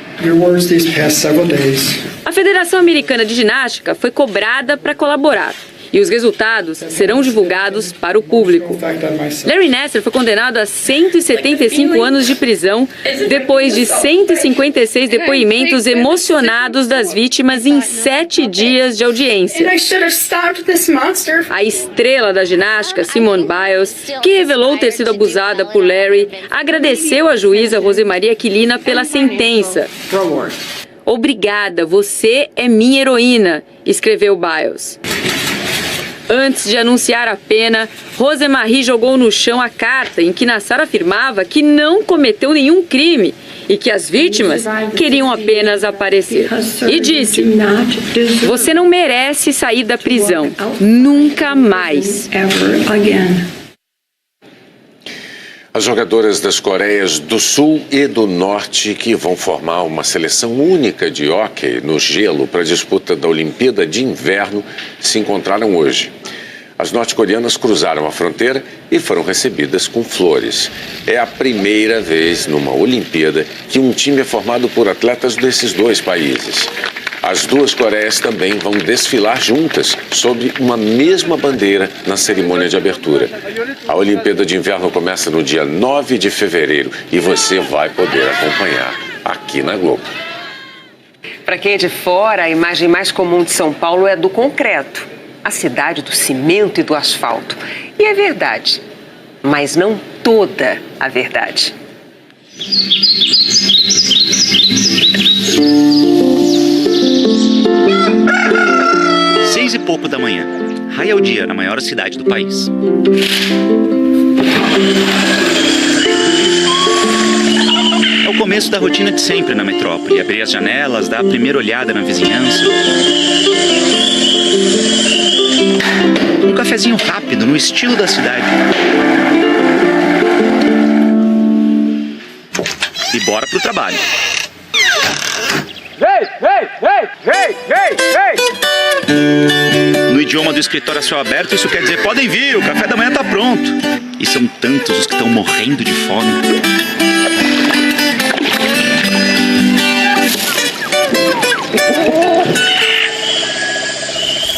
Speaker 14: A Federação Americana de Ginástica foi cobrada para colaborar. E os resultados serão divulgados para o público. Larry Nassar foi condenado a 175 anos de prisão depois de 156 depoimentos emocionados das vítimas em 7 dias de audiência. A estrela da ginástica, Simone Biles, que revelou ter sido abusada por Larry, agradeceu à juíza Rosemaria Aquilina pela sentença. "Obrigada, você é minha heroína", escreveu Biles. Antes de anunciar a pena, Rosemarie jogou no chão a carta em que Nassar afirmava que não cometeu nenhum crime e que as vítimas queriam apenas aparecer. E disse: "Você não merece sair da prisão, nunca mais."
Speaker 1: As jogadoras das Coreias do Sul e do Norte, que vão formar uma seleção única de hóquei no gelo para a disputa da Olimpíada de Inverno, se encontraram hoje. As norte-coreanas cruzaram a fronteira e foram recebidas com flores. É a primeira vez numa Olimpíada que um time é formado por atletas desses dois países. As duas Coreias também vão desfilar juntas, sob uma mesma bandeira, na cerimônia de abertura. A Olimpíada de Inverno começa no dia 9 de fevereiro e você vai poder acompanhar aqui na Globo.
Speaker 2: Para quem é de fora, a imagem mais comum de São Paulo é do concreto, a cidade do cimento e do asfalto. E é verdade, mas não toda a verdade.
Speaker 15: 6 e pouco da manhã. Raia o dia na maior cidade do país. É o começo da rotina de sempre na metrópole. Abrir as janelas, dar a primeira olhada na vizinhança. Um cafezinho rápido, no estilo da cidade. E bora pro trabalho. No idioma do escritório a céu aberto, isso quer dizer: podem vir, o café da manhã tá pronto. E são tantos os que estão morrendo de fome.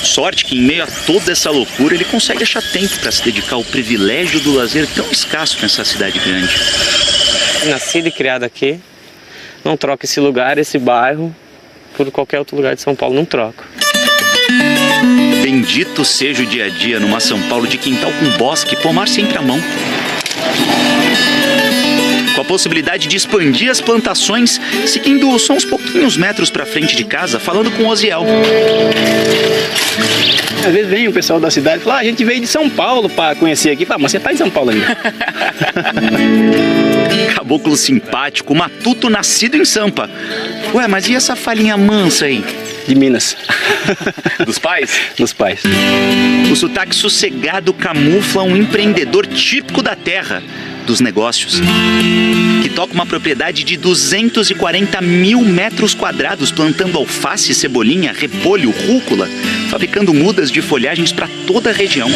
Speaker 15: Sorte que, em meio a toda essa loucura, ele consegue achar tempo para se dedicar ao privilégio do lazer tão escasso nessa cidade grande.
Speaker 16: Nascido e criado aqui, não troco esse lugar, esse bairro, por qualquer outro lugar de São Paulo, não troco.
Speaker 15: Bendito seja o dia a dia numa São Paulo de quintal com bosque, pomar sempre à mão. Com a possibilidade de expandir as plantações, seguindo só uns pouquinhos metros para frente de casa, falando com o Oziel.
Speaker 16: Às vezes vem o pessoal da cidade e fala: a gente veio de São Paulo para conhecer aqui. Fala: mas você tá em São Paulo ainda.
Speaker 15: Caboclo simpático, matuto nascido em Sampa. Ué, mas e essa falinha mansa aí?
Speaker 16: De Minas.
Speaker 15: Dos pais?
Speaker 16: Dos pais.
Speaker 15: O sotaque sossegado camufla um empreendedor típico da terra, dos negócios, que toca uma propriedade de 240 mil metros quadrados, plantando alface, cebolinha, repolho, rúcula, fabricando mudas de folhagens para toda a região.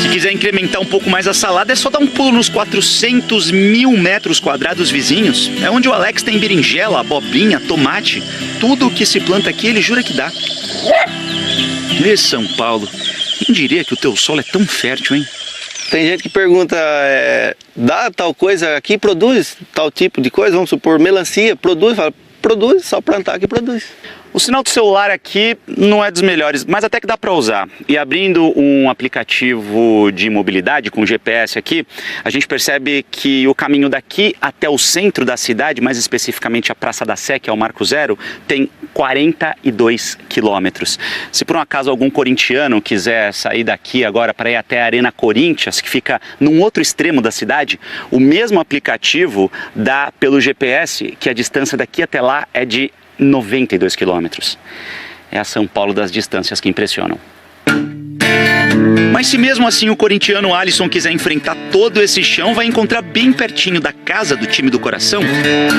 Speaker 15: Se quiser incrementar um pouco mais a salada, é só dar um pulo nos 400 mil metros quadrados vizinhos. É onde o Alex tem berinjela, abobrinha, tomate. Tudo o que se planta aqui, ele jura que dá. E São Paulo, quem diria que o teu solo é tão fértil, hein?
Speaker 17: Tem gente que pergunta, dá tal coisa aqui, produz tal tipo de coisa, vamos supor, melancia, produz, fala, produz, só plantar que produz.
Speaker 15: O sinal do celular aqui não é dos melhores, mas até que dá para usar. E abrindo um aplicativo de mobilidade com GPS aqui, a gente percebe que o caminho daqui até o centro da cidade, mais especificamente a Praça da Sé, que é o Marco Zero, tem 42 quilômetros. Se por um acaso algum corintiano quiser sair daqui agora para ir até a Arena Corinthians, que fica num outro extremo da cidade, o mesmo aplicativo dá pelo GPS que a distância daqui até lá é de 92 quilômetros. É a São Paulo das distâncias que impressionam. Mas se mesmo assim o corintiano Alisson quiser enfrentar todo esse chão, vai encontrar bem pertinho da casa do time do coração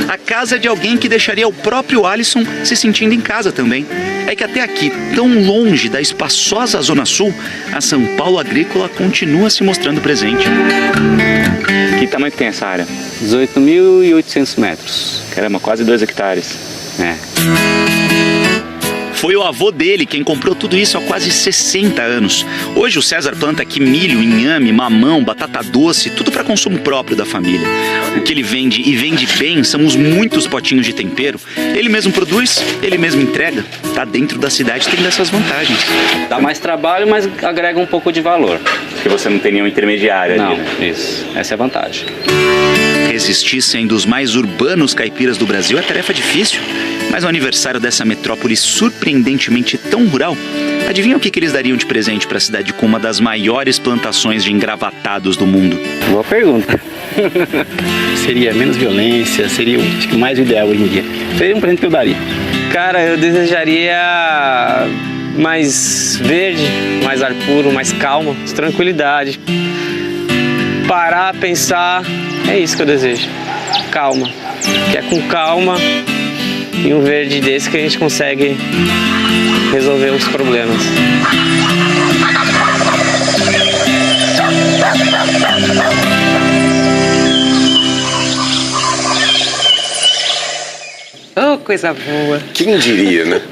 Speaker 15: a casa de alguém que deixaria o próprio Alisson se sentindo em casa também. É que até aqui, tão longe da espaçosa Zona Sul, a São Paulo agrícola continua se mostrando presente.
Speaker 18: Que tamanho que tem essa área? 18.800 metros. Caramba, quase 2 hectares.
Speaker 15: Foi o avô dele quem comprou tudo isso há quase 60 anos. Hoje o César planta aqui milho, inhame, mamão, batata doce, tudo para consumo próprio da família. O que ele vende, e vende bem, são os muitos potinhos de tempero. Ele mesmo produz, ele mesmo entrega. Tá dentro da cidade, tem dessas vantagens.
Speaker 18: Dá mais trabalho, mas agrega um pouco de valor.
Speaker 15: Porque você não tem nenhum intermediário ali,
Speaker 18: né? Isso. Essa é a vantagem.
Speaker 15: Resistir sendo os mais urbanos caipiras do Brasil é tarefa difícil. Mas no aniversário dessa metrópole surpreendentemente tão rural, adivinha o que eles dariam de presente para a cidade com uma das maiores plantações de engravatados do mundo?
Speaker 18: Boa pergunta. Seria menos violência, seria acho que o mais ideal hoje em dia. Seria um presente que eu daria. Cara, eu desejaria mais verde, mais ar puro, mais calma, tranquilidade. Parar, pensar, é isso que eu desejo. Calma. Que é com calma e um verde desse que a gente consegue resolver os problemas.
Speaker 2: Oh, coisa boa.
Speaker 1: Quem diria, né?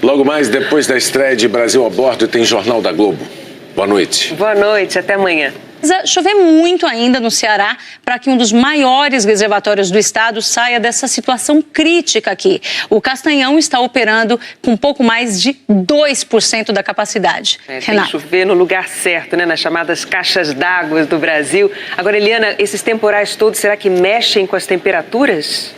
Speaker 1: Logo mais, depois da estreia de Brasil a Bordo, tem Jornal da Globo. Boa noite.
Speaker 2: Boa noite, até amanhã.
Speaker 3: Precisa chover muito ainda no Ceará para que um dos maiores reservatórios do estado saia dessa situação crítica aqui. O Castanhão está operando com pouco mais de 2% da capacidade.
Speaker 2: Tem que chover no lugar certo, né? Nas chamadas caixas d'água do Brasil. Agora, Eliana, esses temporais todos, será que mexem com as temperaturas?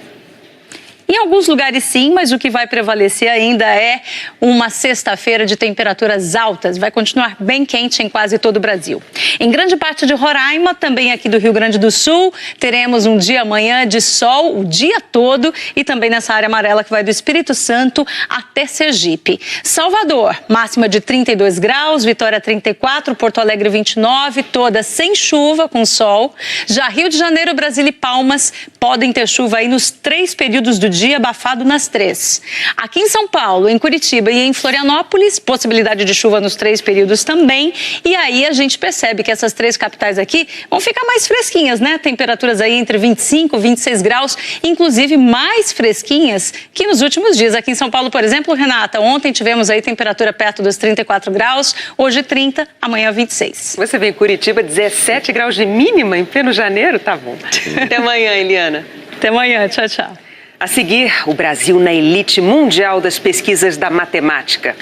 Speaker 3: Em alguns lugares sim, mas o que vai prevalecer ainda é uma sexta-feira de temperaturas altas. Vai continuar bem quente em quase todo o Brasil. Em grande parte de Roraima, também aqui do Rio Grande do Sul, teremos um dia amanhã de sol o dia todo e também nessa área amarela que vai do Espírito Santo até Sergipe. Salvador, máxima de 32 graus, Vitória 34, Porto Alegre 29, todas sem chuva, com sol. Já Rio de Janeiro, Brasília e Palmas podem ter chuva aí nos 3 períodos do dia, abafado nas 3. Aqui em São Paulo, em Curitiba e em Florianópolis, possibilidade de chuva nos 3 períodos também. E aí a gente percebe que essas 3 capitais aqui vão ficar mais fresquinhas, né? Temperaturas aí entre 25 e 26 graus, inclusive mais fresquinhas que nos últimos dias. Aqui em São Paulo, por exemplo, Renata, ontem tivemos aí temperatura perto dos 34 graus, hoje 30, amanhã 26.
Speaker 2: Você vê em Curitiba 17 graus de mínima em pleno janeiro? Tá bom. Até amanhã, Eliana.
Speaker 3: Até amanhã, tchau, tchau.
Speaker 2: A seguir, o Brasil na elite mundial das pesquisas da matemática.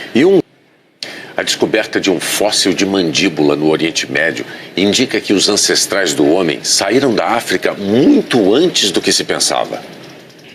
Speaker 1: A descoberta de um fóssil de mandíbula no Oriente Médio indica que os ancestrais do homem saíram da África muito antes do que se pensava.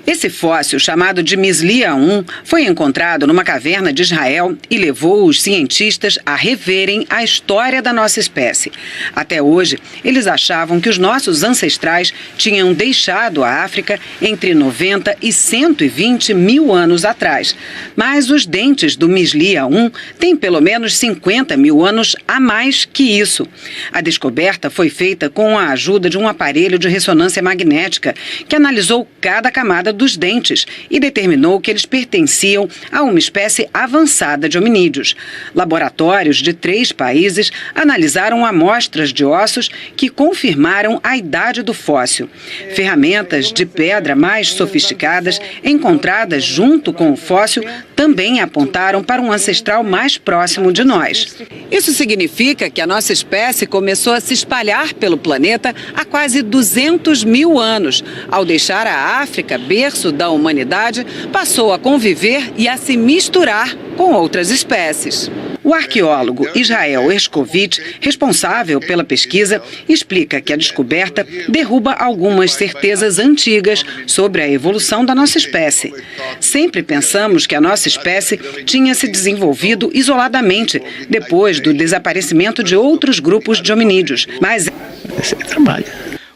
Speaker 22: Esse fóssil, chamado de Mislia 1, foi encontrado numa caverna de Israel e levou os cientistas a reverem a história da nossa espécie. Até hoje, eles achavam que os nossos ancestrais tinham deixado a África entre 90 e 120 mil anos atrás. Mas os dentes do Mislia 1 têm pelo menos 50 mil anos a mais que isso. A descoberta foi feita com a ajuda de um aparelho de ressonância magnética que analisou cada camada dos dentes e determinou que eles pertenciam a uma espécie avançada de hominídeos. Laboratórios de 3 países analisaram amostras de ossos que confirmaram a idade do fóssil. Ferramentas de pedra mais sofisticadas encontradas junto com o fóssil também apontaram para um ancestral mais próximo de nós. Isso significa que a nossa espécie começou a se espalhar pelo planeta há quase 200 mil anos. Ao deixar a África, berço da humanidade, passou a conviver e a se misturar com outras espécies. O arqueólogo Israel Ershkovich, responsável pela pesquisa, explica que a descoberta derruba algumas certezas antigas sobre a evolução da nossa espécie. Sempre pensamos que a nossa espécie tinha se desenvolvido isoladamente, depois do desaparecimento de outros grupos de hominídeos. Mas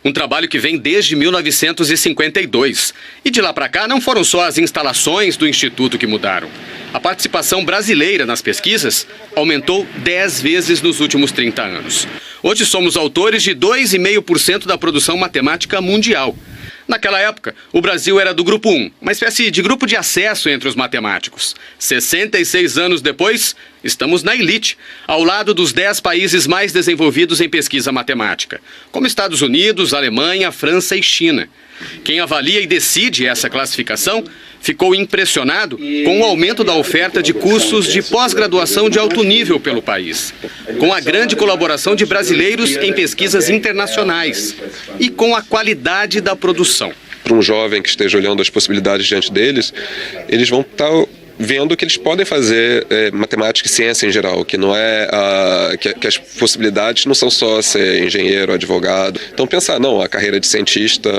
Speaker 8: um trabalho que vem desde 1952. E de lá para cá não foram só as instalações do Instituto que mudaram. A participação brasileira nas pesquisas aumentou 10 vezes nos últimos 30 anos. Hoje somos autores de 2,5% da produção matemática mundial. Naquela época, o Brasil era do Grupo 1, uma espécie de grupo de acesso entre os matemáticos. 66 anos depois, estamos na elite, ao lado dos 10 países mais desenvolvidos em pesquisa matemática, como Estados Unidos, Alemanha, França e China. Quem avalia e decide essa classificação ficou impressionado com o aumento da oferta de cursos de pós-graduação de alto nível pelo país, com a grande colaboração de brasileiros em pesquisas internacionais e com a qualidade da produção.
Speaker 12: Para um jovem que esteja olhando as possibilidades diante deles, eles vão estar vendo que eles podem fazer matemática e ciência em geral, que não é que as possibilidades não são só ser engenheiro, advogado. Então pensar, não, a carreira de cientista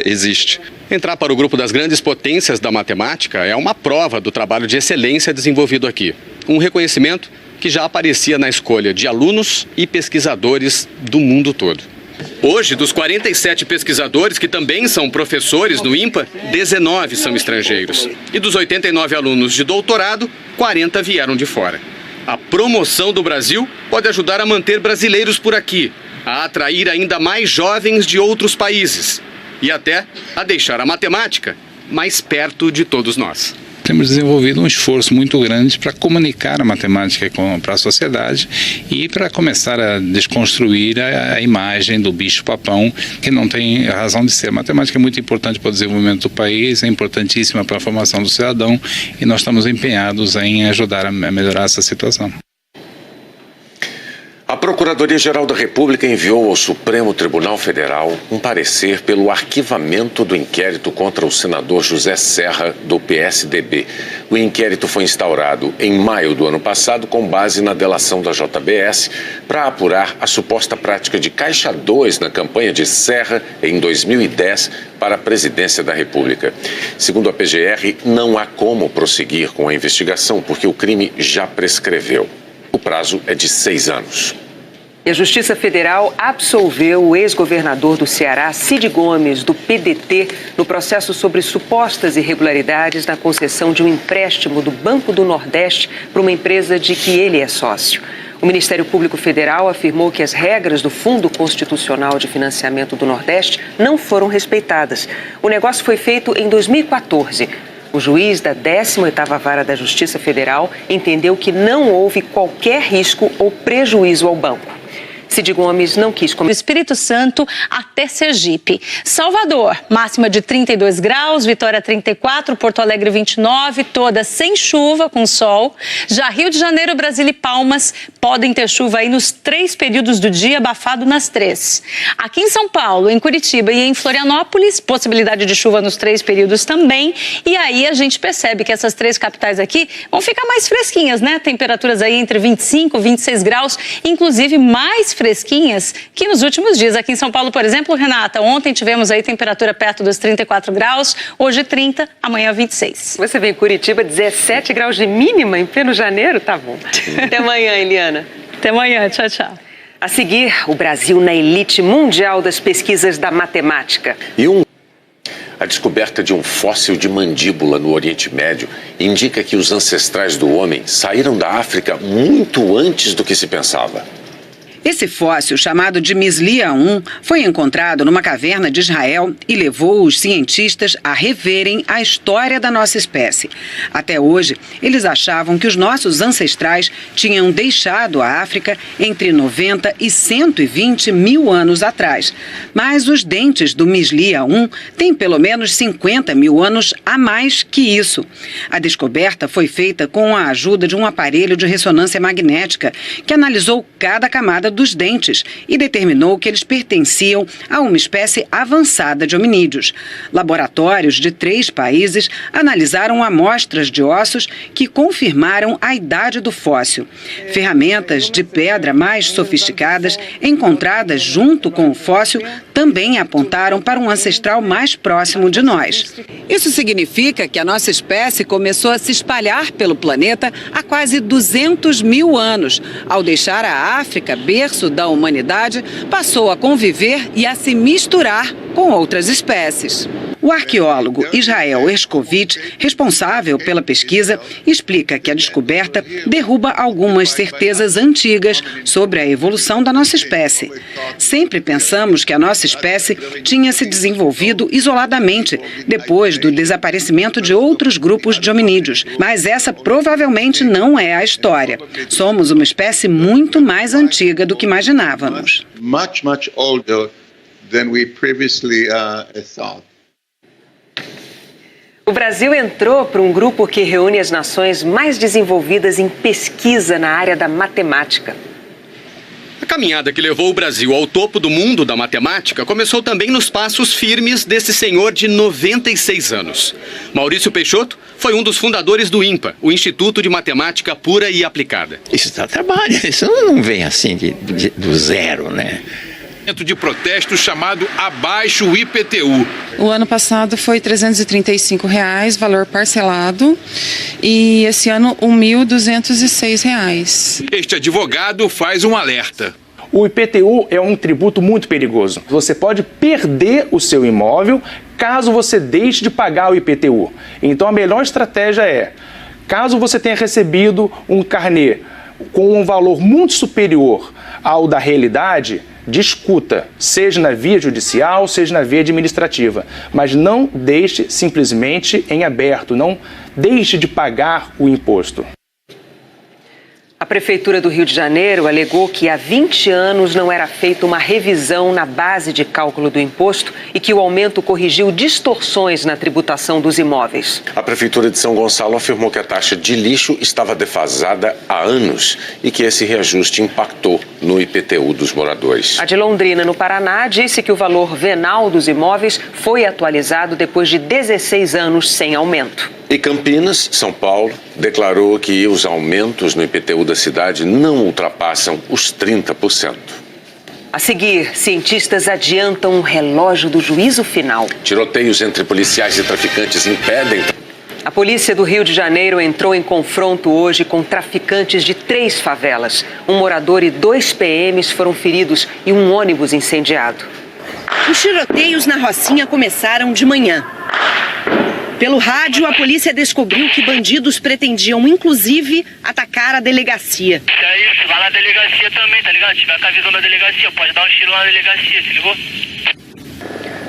Speaker 12: existe.
Speaker 8: Entrar para o grupo das grandes potências da matemática é uma prova do trabalho de excelência desenvolvido aqui. Um reconhecimento que já aparecia na escolha de alunos e pesquisadores do mundo todo. Hoje, dos 47 pesquisadores que também são professores no INPA, 19 são estrangeiros. E dos 89 alunos de doutorado, 40 vieram de fora. A promoção do Brasil pode ajudar a manter brasileiros por aqui, a atrair ainda mais jovens de outros países e até a deixar a matemática mais perto de todos nós.
Speaker 24: Temos desenvolvido um esforço muito grande para comunicar a matemática para a sociedade e para começar a desconstruir a imagem do bicho-papão, que não tem razão de ser. A matemática é muito importante para o desenvolvimento do país, é importantíssima para a formação do cidadão e nós estamos empenhados em ajudar a melhorar essa situação.
Speaker 1: A Procuradoria-Geral da República enviou ao Supremo Tribunal Federal um parecer pelo arquivamento do inquérito contra o senador José Serra, do PSDB. O inquérito foi instaurado em maio do ano passado com base na delação da JBS para apurar a suposta prática de Caixa 2 na campanha de Serra em 2010 para a presidência da República. Segundo a PGR, não há como prosseguir com a investigação porque o crime já prescreveu. O prazo é de 6 anos.
Speaker 2: E a Justiça Federal absolveu o ex-governador do Ceará, Cid Gomes, do PDT, no processo sobre supostas irregularidades na concessão de um empréstimo do Banco do Nordeste para uma empresa de que ele é sócio. O Ministério Público Federal afirmou que as regras do Fundo Constitucional de Financiamento do Nordeste não foram respeitadas. O negócio foi feito em 2014. O juiz da 18ª Vara da Justiça Federal entendeu que não houve qualquer risco ou prejuízo ao banco. Cid Gomes não quis comentar.
Speaker 3: Do Espírito Santo até Sergipe. Salvador, máxima de 32 graus, Vitória 34, Porto Alegre 29, todas sem chuva, com sol. Já Rio de Janeiro, Brasília e Palmas podem ter chuva aí nos 3 períodos do dia, abafado nas 3. Aqui em São Paulo, em Curitiba e em Florianópolis, possibilidade de chuva nos 3 períodos também. E aí a gente percebe que essas 3 capitais aqui vão ficar mais fresquinhas, né? Temperaturas aí entre 25 e 26 graus, inclusive mais fresquinhas que nos últimos dias. Aqui em São Paulo, por exemplo, Renata, ontem tivemos aí temperatura perto dos 34 graus, hoje 30, amanhã 26.
Speaker 2: Você vê em Curitiba 17 graus de mínima em pleno janeiro? Tá bom. Até amanhã, Eliana.
Speaker 3: Até amanhã, tchau, tchau.
Speaker 2: A seguir, o Brasil na elite mundial das pesquisas da matemática.
Speaker 1: A descoberta de um fóssil de mandíbula no Oriente Médio indica que os ancestrais do homem saíram da África muito antes do que se pensava.
Speaker 22: Esse fóssil, chamado de Mislia 1, foi encontrado numa caverna de Israel e levou os cientistas a reverem a história da nossa espécie. Até hoje, eles achavam que os nossos ancestrais tinham deixado a África entre 90 e 120 mil anos atrás. Mas os dentes do Mislia 1 têm pelo menos 50 mil anos a mais que isso. A descoberta foi feita com a ajuda de um aparelho de ressonância magnética que analisou cada camada dos dentes e determinou que eles pertenciam a uma espécie avançada de hominídeos. Laboratórios de 3 países analisaram amostras de ossos que confirmaram a idade do fóssil. Ferramentas de pedra mais sofisticadas encontradas junto com o fóssil também apontaram para um ancestral mais próximo de nós. Isso significa que a nossa espécie começou a se espalhar pelo planeta há quase 200 mil anos. Ao deixar a África, berço da humanidade, passou a conviver e a se misturar com outras espécies. O arqueólogo Israel Herskovitch, responsável pela pesquisa, explica que a descoberta derruba algumas certezas antigas sobre a evolução da nossa espécie. Sempre pensamos que a nossa espécie tinha se desenvolvido isoladamente, depois do desaparecimento de outros grupos de hominídeos, mas essa provavelmente não é a história. Somos uma espécie muito mais antiga do que imaginávamos.
Speaker 7: Much older than we previously thought.
Speaker 2: O Brasil entrou para um grupo que reúne as nações mais desenvolvidas em pesquisa na área da matemática.
Speaker 8: A caminhada que levou o Brasil ao topo do mundo da matemática começou também nos passos firmes desse senhor de 96 anos. Maurício Peixoto foi um dos fundadores do INPA, o Instituto de Matemática Pura e Aplicada.
Speaker 10: Isso dá trabalho, isso não vem assim do zero, né?
Speaker 9: De protesto chamado Abaixo o IPTU.
Speaker 19: O ano passado foi R$ 335, valor parcelado, e esse ano R$ 1.206.
Speaker 9: Este advogado faz um alerta.
Speaker 20: O IPTU é um tributo muito perigoso. Você pode perder o seu imóvel caso você deixe de pagar o IPTU. Então a melhor estratégia é, caso você tenha recebido um carnê com um valor muito superior ao da realidade, discuta, seja na via judicial, seja na via administrativa, mas não deixe simplesmente em aberto, não deixe de pagar o imposto.
Speaker 2: A Prefeitura do Rio de Janeiro alegou que há 20 anos não era feita uma revisão na base de cálculo do imposto e que o aumento corrigiu distorções na tributação dos imóveis.
Speaker 1: A Prefeitura de São Gonçalo afirmou que a taxa de lixo estava defasada há anos e que esse reajuste impactou no IPTU dos moradores.
Speaker 2: A de Londrina, no Paraná, disse que o valor venal dos imóveis foi atualizado depois de 16 anos sem aumento.
Speaker 1: E Campinas, São Paulo, declarou que os aumentos no IPTU da cidade não ultrapassam os 30%.
Speaker 2: A seguir, cientistas adiantam um relógio do juízo final.
Speaker 1: Tiroteios entre policiais e traficantes impedem.
Speaker 2: A polícia do Rio de Janeiro entrou em confronto hoje com traficantes de 3 favelas. Um morador e 2 PMs foram feridos e um ônibus incendiado.
Speaker 22: Os tiroteios na Rocinha começaram de manhã. Pelo rádio, a polícia descobriu que bandidos pretendiam, inclusive, atacar a delegacia.
Speaker 23: É isso, vai lá na delegacia também, tá ligado? Se tiver com a visão da delegacia, pode dar um tiro lá na delegacia, se ligou?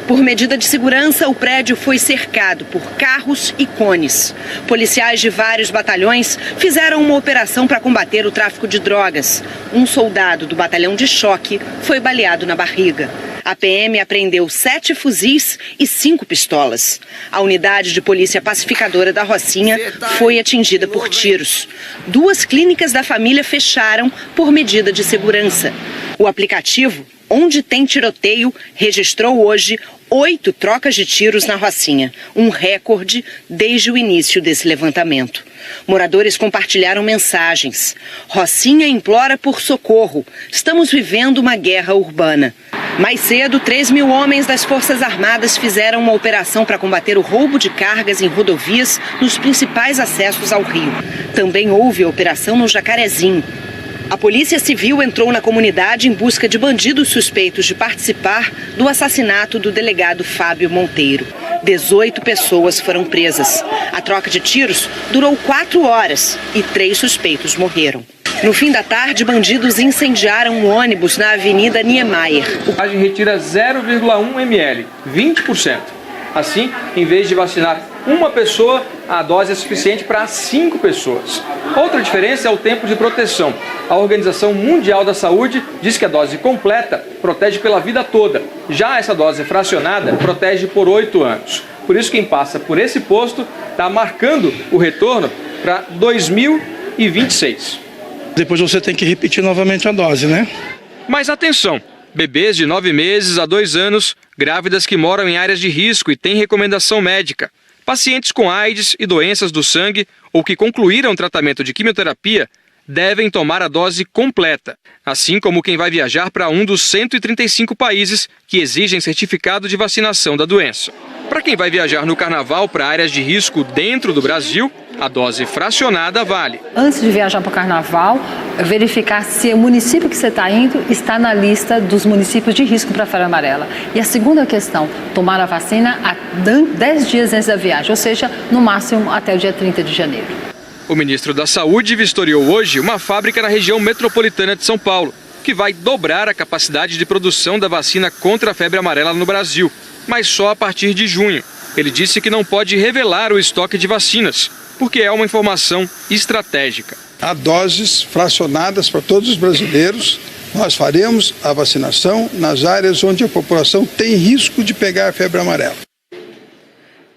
Speaker 22: Por medida de segurança, o prédio foi cercado por carros e cones. Policiais de vários batalhões fizeram uma operação para combater o tráfico de drogas. Um soldado do batalhão de choque foi baleado na barriga. A PM apreendeu 7 fuzis e 5 pistolas. A unidade de polícia pacificadora da Rocinha foi atingida por tiros. 2 clínicas da família fecharam por medida de segurança. O aplicativo Onde Tem Tiroteio registrou hoje 8 trocas de tiros na Rocinha, um recorde desde o início desse levantamento. Moradores compartilharam mensagens. Rocinha implora por socorro. Estamos vivendo uma guerra urbana. Mais cedo, 3.000 homens das Forças Armadas fizeram uma operação para combater o roubo de cargas em rodovias nos principais acessos ao Rio. Também houve a operação no Jacarezinho. A Polícia Civil entrou na comunidade em busca de bandidos suspeitos de participar do assassinato do delegado Fábio Monteiro. 18 pessoas foram presas. A troca de tiros durou 4 horas e 3 suspeitos morreram. No fim da tarde, bandidos incendiaram um ônibus na Avenida Niemeyer.
Speaker 4: A gente retira 0,1 ml, 20%. Assim, em vez de vacinar uma pessoa, a dose é suficiente para 5 pessoas. Outra diferença é o tempo de proteção. A Organização Mundial da Saúde diz que a dose completa protege pela vida toda. Já essa dose fracionada protege por 8 anos. Por isso, quem passa por esse posto está marcando o retorno para 2026.
Speaker 5: Depois você tem que repetir novamente a dose, né?
Speaker 4: Mas atenção, bebês de 9 meses a 2 anos, grávidas que moram em áreas de risco e têm recomendação médica, pacientes com AIDS e doenças do sangue ou que concluíram o tratamento de quimioterapia devem tomar a dose completa, assim como quem vai viajar para um dos 135 países que exigem certificado de vacinação da doença. Para quem vai viajar no carnaval para áreas de risco dentro do Brasil, a dose fracionada vale.
Speaker 6: Antes de viajar para o carnaval, verificar se o município que você está indo está na lista dos municípios de risco para a febre amarela. E a segunda questão, tomar a vacina 10 dias antes da viagem, ou seja, no máximo até o dia 30 de janeiro.
Speaker 4: O ministro da Saúde vistoriou hoje uma fábrica na região metropolitana de São Paulo, que vai dobrar a capacidade de produção da vacina contra a febre amarela no Brasil, mas só a partir de junho. Ele disse que não pode revelar o estoque de vacinas, porque é uma informação estratégica.
Speaker 21: Há doses fracionadas para todos os brasileiros. Nós faremos a vacinação nas áreas onde a população tem risco de pegar a febre amarela.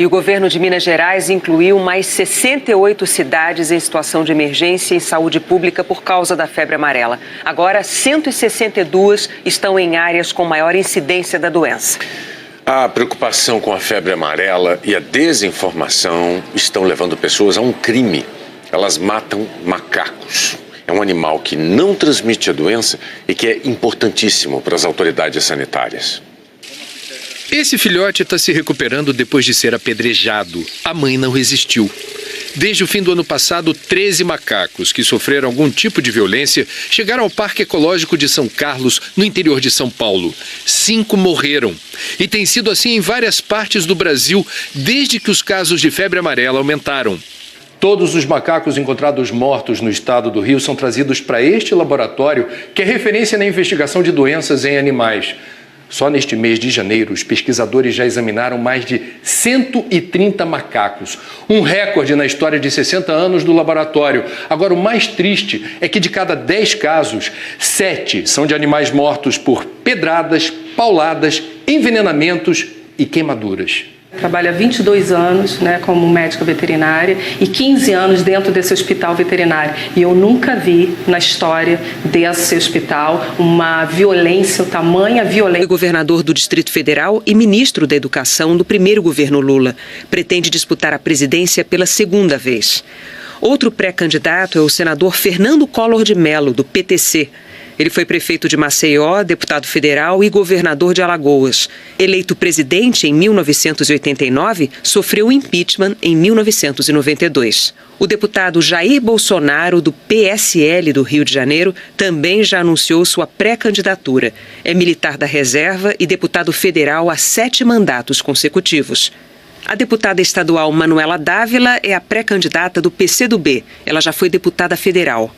Speaker 2: E o governo de Minas Gerais incluiu mais 68 cidades em situação de emergência em saúde pública por causa da febre amarela. Agora, 162 estão em áreas com maior incidência da doença.
Speaker 1: A preocupação com a febre amarela e a desinformação estão levando pessoas a um crime. Elas matam macacos. É um animal que não transmite a doença e que é importantíssimo para as autoridades sanitárias.
Speaker 9: Esse filhote está se recuperando depois de ser apedrejado. A mãe não resistiu. Desde o fim do ano passado, 13 macacos que sofreram algum tipo de violência chegaram ao Parque Ecológico de São Carlos, no interior de São Paulo. 5 morreram. E tem sido assim em várias partes do Brasil, desde que os casos de febre amarela aumentaram.
Speaker 25: Todos os macacos encontrados mortos no estado do Rio são trazidos para este laboratório, que é referência na investigação de doenças em animais. Só neste mês de janeiro, os pesquisadores já examinaram mais de 130 macacos. Um recorde na história de 60 anos do laboratório. Agora, o mais triste é que de cada 10 casos, 7 são de animais mortos por pedradas, pauladas, envenenamentos e queimaduras.
Speaker 26: Trabalho há 22 anos, como médica veterinária e 15 anos dentro desse hospital veterinário. E eu nunca vi na história desse hospital uma violência, tamanha violência.
Speaker 2: Foi governador do Distrito Federal e ministro da Educação do primeiro governo Lula. Pretende disputar a presidência pela segunda vez. Outro pré-candidato é o senador Fernando Collor de Mello, do PTC. Ele foi prefeito de Maceió, deputado federal e governador de Alagoas. Eleito presidente em 1989, sofreu impeachment em 1992. O deputado Jair Bolsonaro, do PSL do Rio de Janeiro, também já anunciou sua pré-candidatura. É militar da reserva e deputado federal há 7 mandatos consecutivos. A deputada estadual Manuela Dávila é a pré-candidata do PCdoB. Ela já foi deputada federal.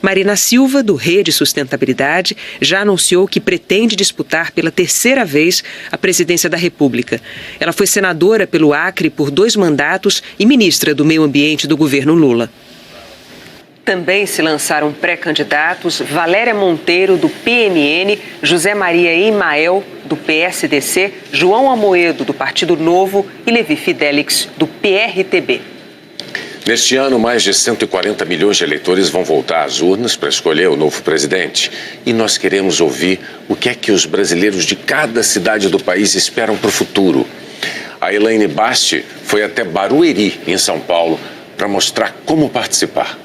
Speaker 2: Marina Silva, do Rede Sustentabilidade, já anunciou que pretende disputar pela 3ª vez a presidência da República. Ela foi senadora pelo Acre por 2 mandatos e ministra do Meio Ambiente do governo Lula. Também se lançaram pré-candidatos Valéria Monteiro, do PMN, José Maria Imael, do PSDC, João Amoedo, do Partido Novo e Levi Fidelix, do PRTB.
Speaker 1: Neste ano, mais de 140 milhões de eleitores vão voltar às urnas para escolher o novo presidente. E nós queremos ouvir o que é que os brasileiros de cada cidade do país esperam para o futuro. A Elaine Basti foi até Barueri, em São Paulo, para mostrar como participar.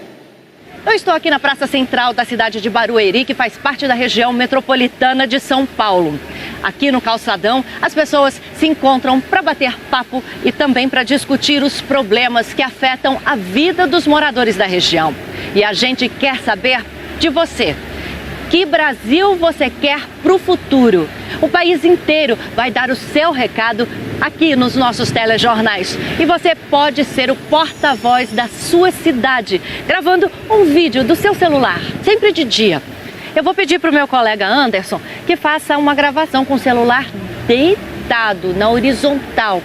Speaker 13: Eu estou aqui na Praça Central da cidade de Barueri, que faz parte da região metropolitana de São Paulo. Aqui no calçadão, as pessoas se encontram para bater papo e também para discutir os problemas que afetam a vida dos moradores da região. E a gente quer saber de você. Que Brasil você quer para o futuro? O país inteiro vai dar o seu recado aqui nos nossos telejornais. E você pode ser o porta-voz da sua cidade, gravando um vídeo do seu celular, sempre de dia. Eu vou pedir para o meu colega Anderson que faça uma gravação com o celular deitado, na horizontal.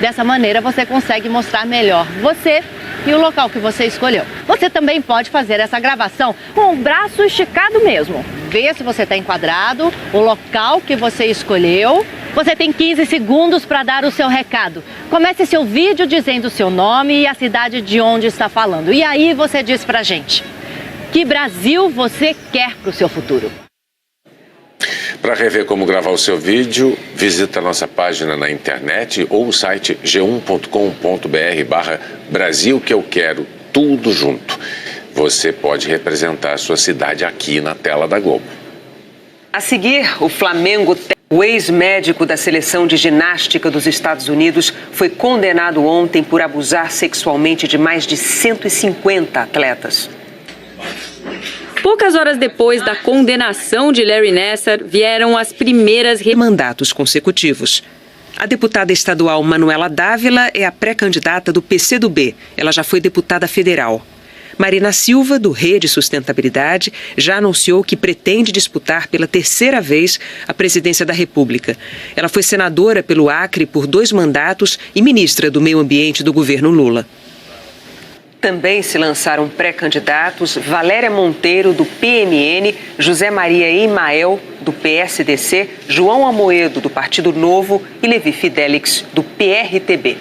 Speaker 13: Dessa maneira você consegue mostrar melhor você e o local que você escolheu. Você também pode fazer essa gravação com o braço esticado mesmo. Vê se você está enquadrado, o local que você escolheu. Você tem 15 segundos para dar o seu recado. Comece seu vídeo dizendo o seu nome e a cidade de onde está falando. E aí você diz pra gente, que Brasil você quer para o seu futuro?
Speaker 1: Para rever como gravar o seu vídeo, visita a nossa página na internet ou o site g1.com.br/Brasil que eu quero, tudo junto. Você pode representar a sua cidade aqui na tela da Globo.
Speaker 2: A seguir, o Flamengo, o ex-médico da seleção de ginástica dos Estados Unidos, foi condenado ontem por abusar sexualmente de mais de 150 atletas.
Speaker 11: Poucas horas depois da condenação de Larry Nassar, vieram as primeiras
Speaker 2: mandatos consecutivos. A deputada estadual Manuela Dávila é a pré-candidata do PCdoB. Ela já foi deputada federal. Marina Silva, do Rede Sustentabilidade, já anunciou que pretende disputar pela terceira vez a presidência da República. Ela foi senadora pelo Acre por 2 mandatos e ministra do Meio Ambiente do governo Lula. Também se lançaram pré-candidatos Valéria Monteiro, do PMN, José Maria Imael, do PSDC, João Amoedo, do Partido Novo e Levi Fidelix, do PRTB.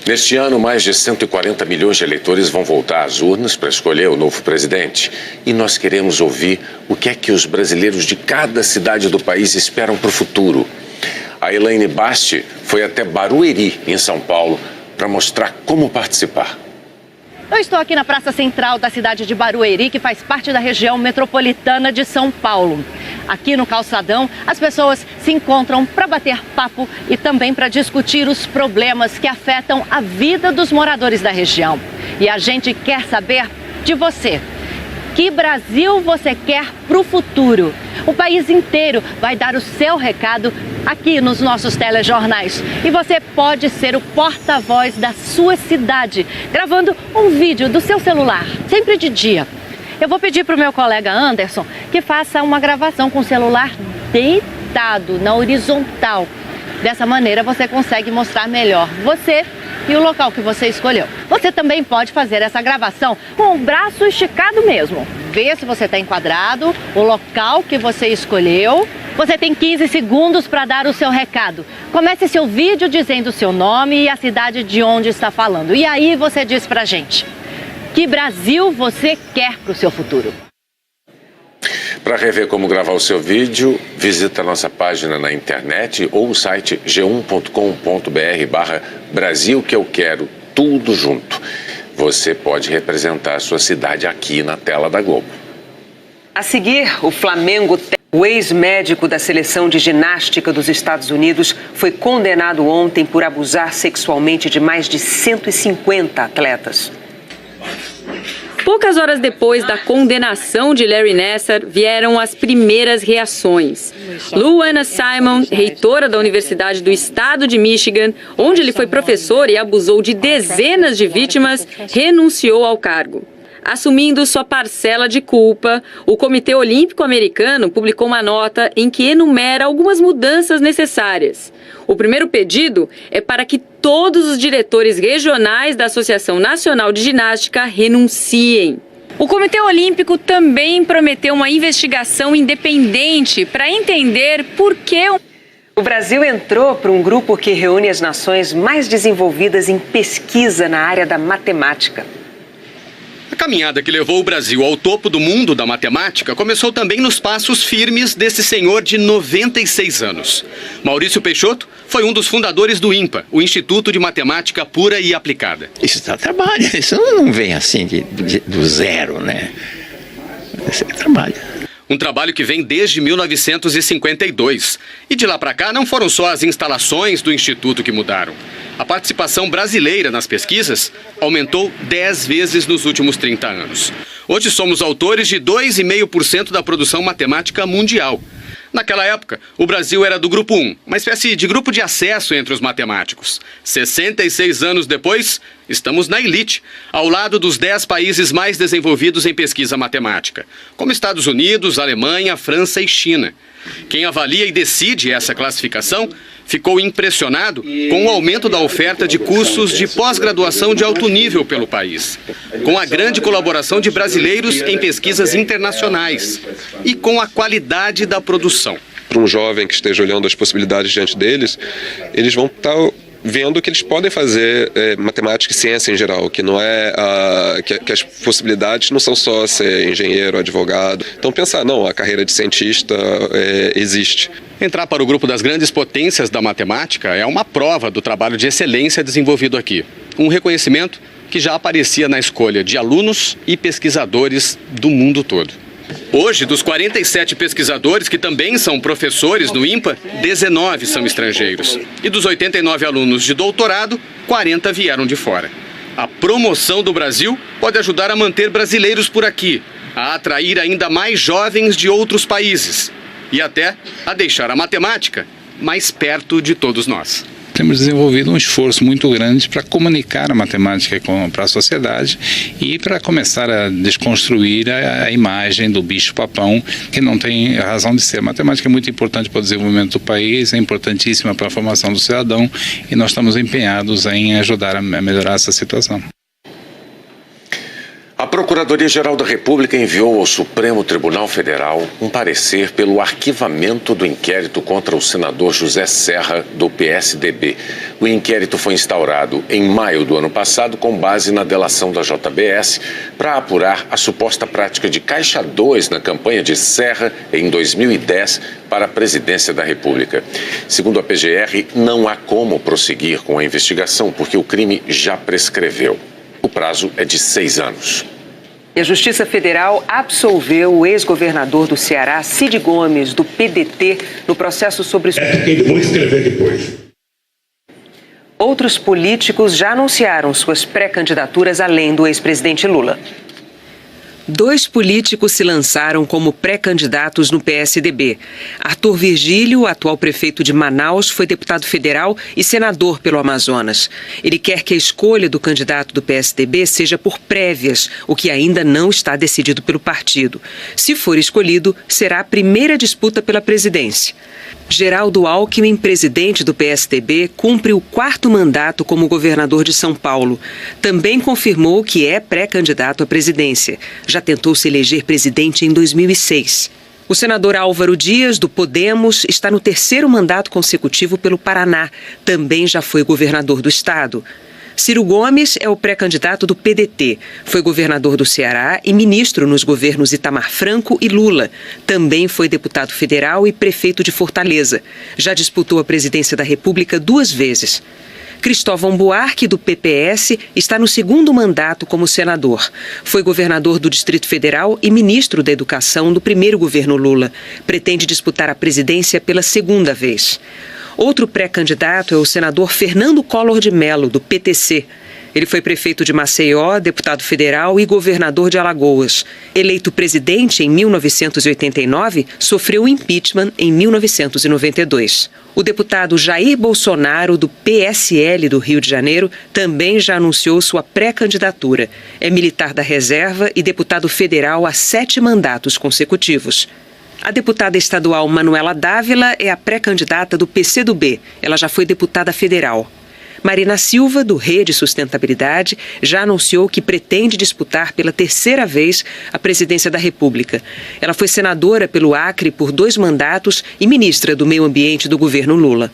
Speaker 1: Neste ano, mais de 140 milhões de eleitores vão voltar às urnas para escolher o novo presidente. E nós queremos ouvir o que é que os brasileiros de cada cidade do país esperam para o futuro. A Elaine Basti foi até Barueri, em São Paulo, para mostrar como participar.
Speaker 13: Eu estou aqui na Praça Central da cidade de Barueri, que faz parte da região metropolitana de São Paulo. Aqui no calçadão, as pessoas se encontram para bater papo e também para discutir os problemas que afetam a vida dos moradores da região. E a gente quer saber de você. Que Brasil você quer para o futuro? O país inteiro vai dar o seu recado aqui nos nossos telejornais. E você pode ser o porta-voz da sua cidade, gravando um vídeo do seu celular, sempre de dia. Eu vou pedir para o meu colega Anderson que faça uma gravação com o celular deitado, na horizontal. Dessa maneira você consegue mostrar melhor você e o local que você escolheu. Você também pode fazer essa gravação com o braço esticado mesmo. Vê se você está enquadrado, o local que você escolheu. Você tem 15 segundos para dar o seu recado. Comece seu vídeo dizendo o seu nome e a cidade de onde está falando. E aí você diz pra gente, que Brasil você quer para o seu futuro?
Speaker 1: Para rever como gravar o seu vídeo, visita a nossa página na internet ou o site g1.com.br/Brasil que eu quero, tudo junto. Você pode representar a sua cidade aqui na tela da Globo.
Speaker 2: A seguir, o Flamengo, o ex-médico da seleção de ginástica dos Estados Unidos, foi condenado ontem por abusar sexualmente de mais de 150 atletas.
Speaker 11: Poucas horas depois da condenação de Larry Nassar, vieram as primeiras reações. Luana Simon, reitora da Universidade do Estado de Michigan, onde ele foi professor e abusou de dezenas de vítimas, renunciou ao cargo. Assumindo sua parcela de culpa, o Comitê Olímpico Americano publicou uma nota em que enumera algumas mudanças necessárias. O primeiro pedido é para que todos os diretores regionais da Associação Nacional de Ginástica renunciem. O Comitê Olímpico também prometeu uma investigação independente para entender por que
Speaker 2: o Brasil entrou para um grupo que reúne as nações mais desenvolvidas em pesquisa na área da matemática.
Speaker 8: A caminhada que levou o Brasil ao topo do mundo da matemática começou também nos passos firmes desse senhor de 96 anos. Maurício Peixoto foi um dos fundadores do INPA, o Instituto de Matemática Pura e Aplicada.
Speaker 10: Isso dá trabalho, isso não vem assim do zero, né? Isso é trabalho.
Speaker 8: Um trabalho que vem desde 1952. E de lá para cá não foram só as instalações do Instituto que mudaram. A participação brasileira nas pesquisas aumentou 10 vezes nos últimos 30 anos. Hoje somos autores de 2,5% da produção matemática mundial. Naquela época, o Brasil era do Grupo 1, uma espécie de grupo de acesso entre os matemáticos. 66 anos depois, estamos na elite, ao lado dos 10 países mais desenvolvidos em pesquisa matemática, como Estados Unidos, Alemanha, França e China. Quem avalia e decide essa classificação ficou impressionado com o aumento da oferta de cursos de pós-graduação de alto nível pelo país, com a grande colaboração de brasileiros em pesquisas internacionais e com a qualidade da produção.
Speaker 12: Para um jovem que esteja olhando as possibilidades diante deles, eles vão estar vendo que eles podem fazer matemática e ciência em geral, que não é que as possibilidades não são só ser engenheiro, advogado. Então pensar, não, a carreira de cientista existe.
Speaker 8: Entrar para o grupo das grandes potências da matemática é uma prova do trabalho de excelência desenvolvido aqui. Um reconhecimento que já aparecia na escolha de alunos e pesquisadores do mundo todo. Hoje, dos 47 pesquisadores que também são professores no INPA, 19 são estrangeiros. E dos 89 alunos de doutorado, 40 vieram de fora. A promoção do Brasil pode ajudar a manter brasileiros por aqui, a atrair ainda mais jovens de outros países e até a deixar a matemática mais perto de todos nós.
Speaker 24: Temos desenvolvido um esforço muito grande para comunicar a matemática para a sociedade e para começar a desconstruir a imagem do bicho-papão, que não tem razão de ser. A matemática é muito importante para o desenvolvimento do país, é importantíssima para a formação do cidadão e nós estamos empenhados em ajudar a melhorar essa situação.
Speaker 1: A Procuradoria-Geral da República enviou ao Supremo Tribunal Federal um parecer pelo arquivamento do inquérito contra o senador José Serra, do PSDB. O inquérito foi instaurado em maio do ano passado com base na delação da JBS para apurar a suposta prática de Caixa 2 na campanha de Serra em 2010 para a presidência da República. Segundo a PGR, não há como prosseguir com a investigação porque o crime já prescreveu. O prazo é de 6 anos.
Speaker 2: E a Justiça Federal absolveu o ex-governador do Ceará, Cid Gomes, do PDT, no processo sobre...
Speaker 14: Vou escrever depois.
Speaker 2: Outros políticos já anunciaram suas pré-candidaturas além do ex-presidente Lula. 2 políticos se lançaram como pré-candidatos no PSDB. Arthur Virgílio, atual prefeito de Manaus, foi deputado federal e senador pelo Amazonas. Ele quer que a escolha do candidato do PSDB seja por prévias, o que ainda não está decidido pelo partido. Se for escolhido, será a primeira disputa pela presidência. Geraldo Alckmin, presidente do PSDB, cumpre o 4º mandato como governador de São Paulo. Também confirmou que é pré-candidato à presidência. Já tentou se eleger presidente em 2006. O senador Álvaro Dias, do Podemos, está no 3º mandato consecutivo pelo Paraná. Também já foi governador do estado. Ciro Gomes é o pré-candidato do PDT. Foi governador do Ceará e ministro nos governos Itamar Franco e Lula. Também foi deputado federal e prefeito de Fortaleza. Já disputou a presidência da República 2 vezes. Cristóvão Buarque, do PPS, está no 2º mandato como senador. Foi governador do Distrito Federal e ministro da Educação do 1º governo Lula. Pretende disputar a presidência pela 2ª vez. Outro pré-candidato é o senador Fernando Collor de Mello, do PTC. Ele foi prefeito de Maceió, deputado federal e governador de Alagoas. Eleito presidente em 1989, sofreu impeachment em 1992. O deputado Jair Bolsonaro, do PSL do Rio de Janeiro, também já anunciou sua pré-candidatura. É militar da reserva e deputado federal há 7 mandatos consecutivos. A deputada estadual Manuela Dávila é a pré-candidata do PCdoB. Ela já foi deputada federal. Marina Silva, do Rede Sustentabilidade, já anunciou que pretende disputar pela 3ª vez a presidência da República. Ela foi senadora pelo Acre por 2 mandatos e ministra do Meio Ambiente do governo Lula.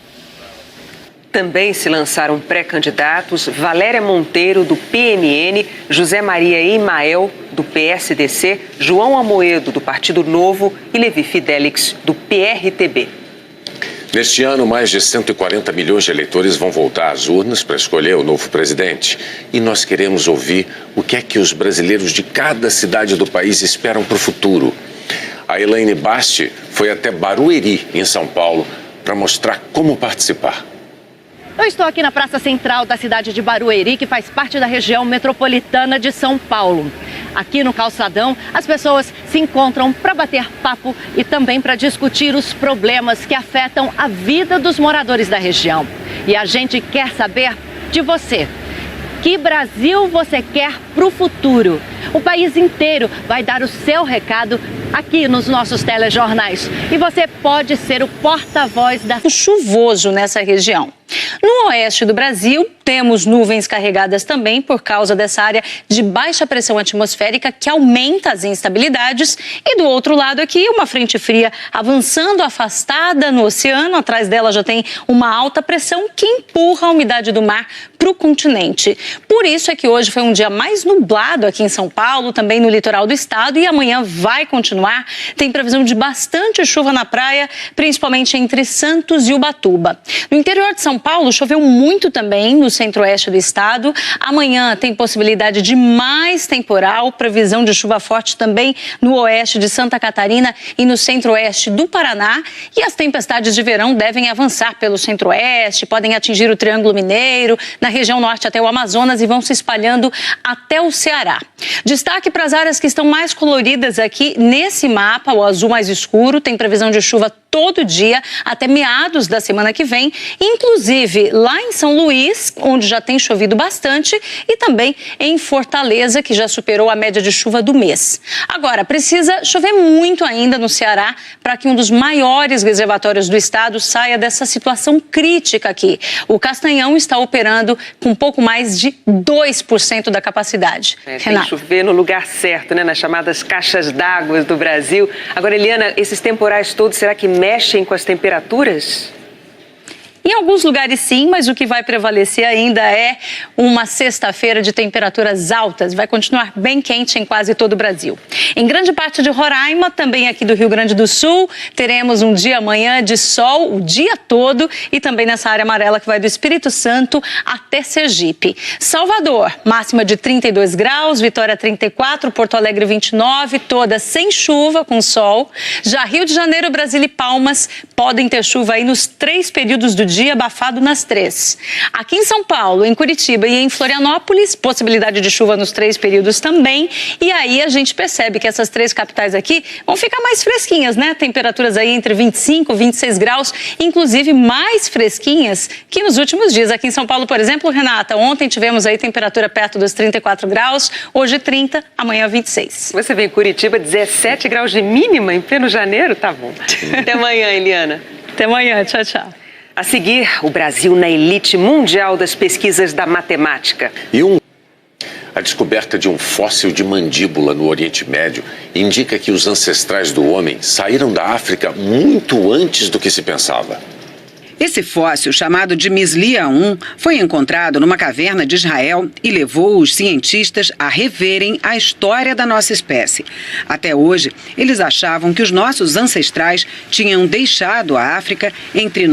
Speaker 2: Também se lançaram pré-candidatos Valéria Monteiro, do PMN, José Maria Emael, do PSDC, João Amoedo, do Partido Novo e Levi Fidelix, do PRTB.
Speaker 1: Neste ano, mais de 140 milhões de eleitores vão voltar às urnas para escolher o novo presidente. E nós queremos ouvir o que é que os brasileiros de cada cidade do país esperam para o futuro. A Elaine Basti foi até Barueri, em São Paulo, para mostrar como participar.
Speaker 13: Eu estou aqui na Praça Central da cidade de Barueri, que faz parte da região metropolitana de São Paulo. Aqui no calçadão, as pessoas se encontram para bater papo e também para discutir os problemas que afetam a vida dos moradores da região. E a gente quer saber de você. Que Brasil você quer para o futuro? O país inteiro vai dar o seu recado aqui nos nossos telejornais. E você pode ser o porta-voz da...
Speaker 3: Chuvoso nessa região. No oeste do Brasil, temos nuvens carregadas também por causa dessa área de baixa pressão atmosférica que aumenta as instabilidades. E do outro lado aqui, uma frente fria avançando afastada no oceano. Atrás dela já tem uma alta pressão que empurra a umidade do mar para o continente. Por isso é que hoje foi um dia mais nublado aqui em São Paulo, também no litoral do estado, e amanhã vai continuar. Tem previsão de bastante chuva na praia, principalmente entre Santos e Ubatuba. No interior de São Paulo, choveu muito também no centro-oeste do estado. Amanhã tem possibilidade de mais temporal, previsão de chuva forte também no oeste de Santa Catarina e no centro-oeste do Paraná. E as tempestades de verão devem avançar pelo centro-oeste, podem atingir o Triângulo Mineiro, na região norte até o Amazonas e vão se espalhando até o Ceará. Destaque para as áreas que estão mais coloridas aqui nesse mapa, o azul mais escuro, tem previsão de chuva todo dia até meados da semana que vem, inclusive lá em São Luís, onde já tem chovido bastante, e também em Fortaleza, que já superou a média de chuva do mês. Agora, precisa chover muito ainda no Ceará para que um dos maiores reservatórios do estado saia dessa situação crítica aqui. O Castanhão está operando com um pouco mais de 2% da capacidade.
Speaker 2: Tem que chover no lugar certo, né? Nas chamadas caixas d'água do Brasil. Agora, Eliana, esses temporais todos, será que mexem com as temperaturas?
Speaker 3: Em alguns lugares sim, mas o que vai prevalecer ainda é uma sexta-feira de temperaturas altas. Vai continuar bem quente em quase todo o Brasil. Em grande parte de Roraima, também aqui do Rio Grande do Sul, teremos um dia amanhã de sol o dia todo e também nessa área amarela que vai do Espírito Santo até Sergipe. Salvador, máxima de 32 graus, Vitória 34, Porto Alegre 29, todas sem chuva, com sol. Já Rio de Janeiro, Brasília e Palmas podem ter chuva aí nos 3 períodos do dia, abafado nas 3. Aqui em São Paulo, em Curitiba e em Florianópolis, possibilidade de chuva nos 3 períodos também. E aí a gente percebe que essas 3 capitais aqui vão ficar mais fresquinhas, né? Temperaturas aí entre 25 e 26 graus, inclusive mais fresquinhas que nos últimos dias. Aqui em São Paulo, por exemplo, Renata, ontem tivemos aí temperatura perto dos 34 graus, hoje 30, amanhã 26.
Speaker 2: Você vê em Curitiba 17 graus de mínima em pleno janeiro? Tá bom. Até amanhã, Eliana.
Speaker 3: Até amanhã, tchau, tchau.
Speaker 2: A seguir, o Brasil na elite mundial das pesquisas da matemática.
Speaker 1: A descoberta de um fóssil de mandíbula no Oriente Médio indica que os ancestrais do homem saíram da África muito antes do que se pensava.
Speaker 7: Esse fóssil, chamado de Mislia 1, foi encontrado numa caverna de Israel e levou os cientistas a reverem a história da nossa espécie. Até hoje, eles achavam que os nossos ancestrais tinham deixado a África entre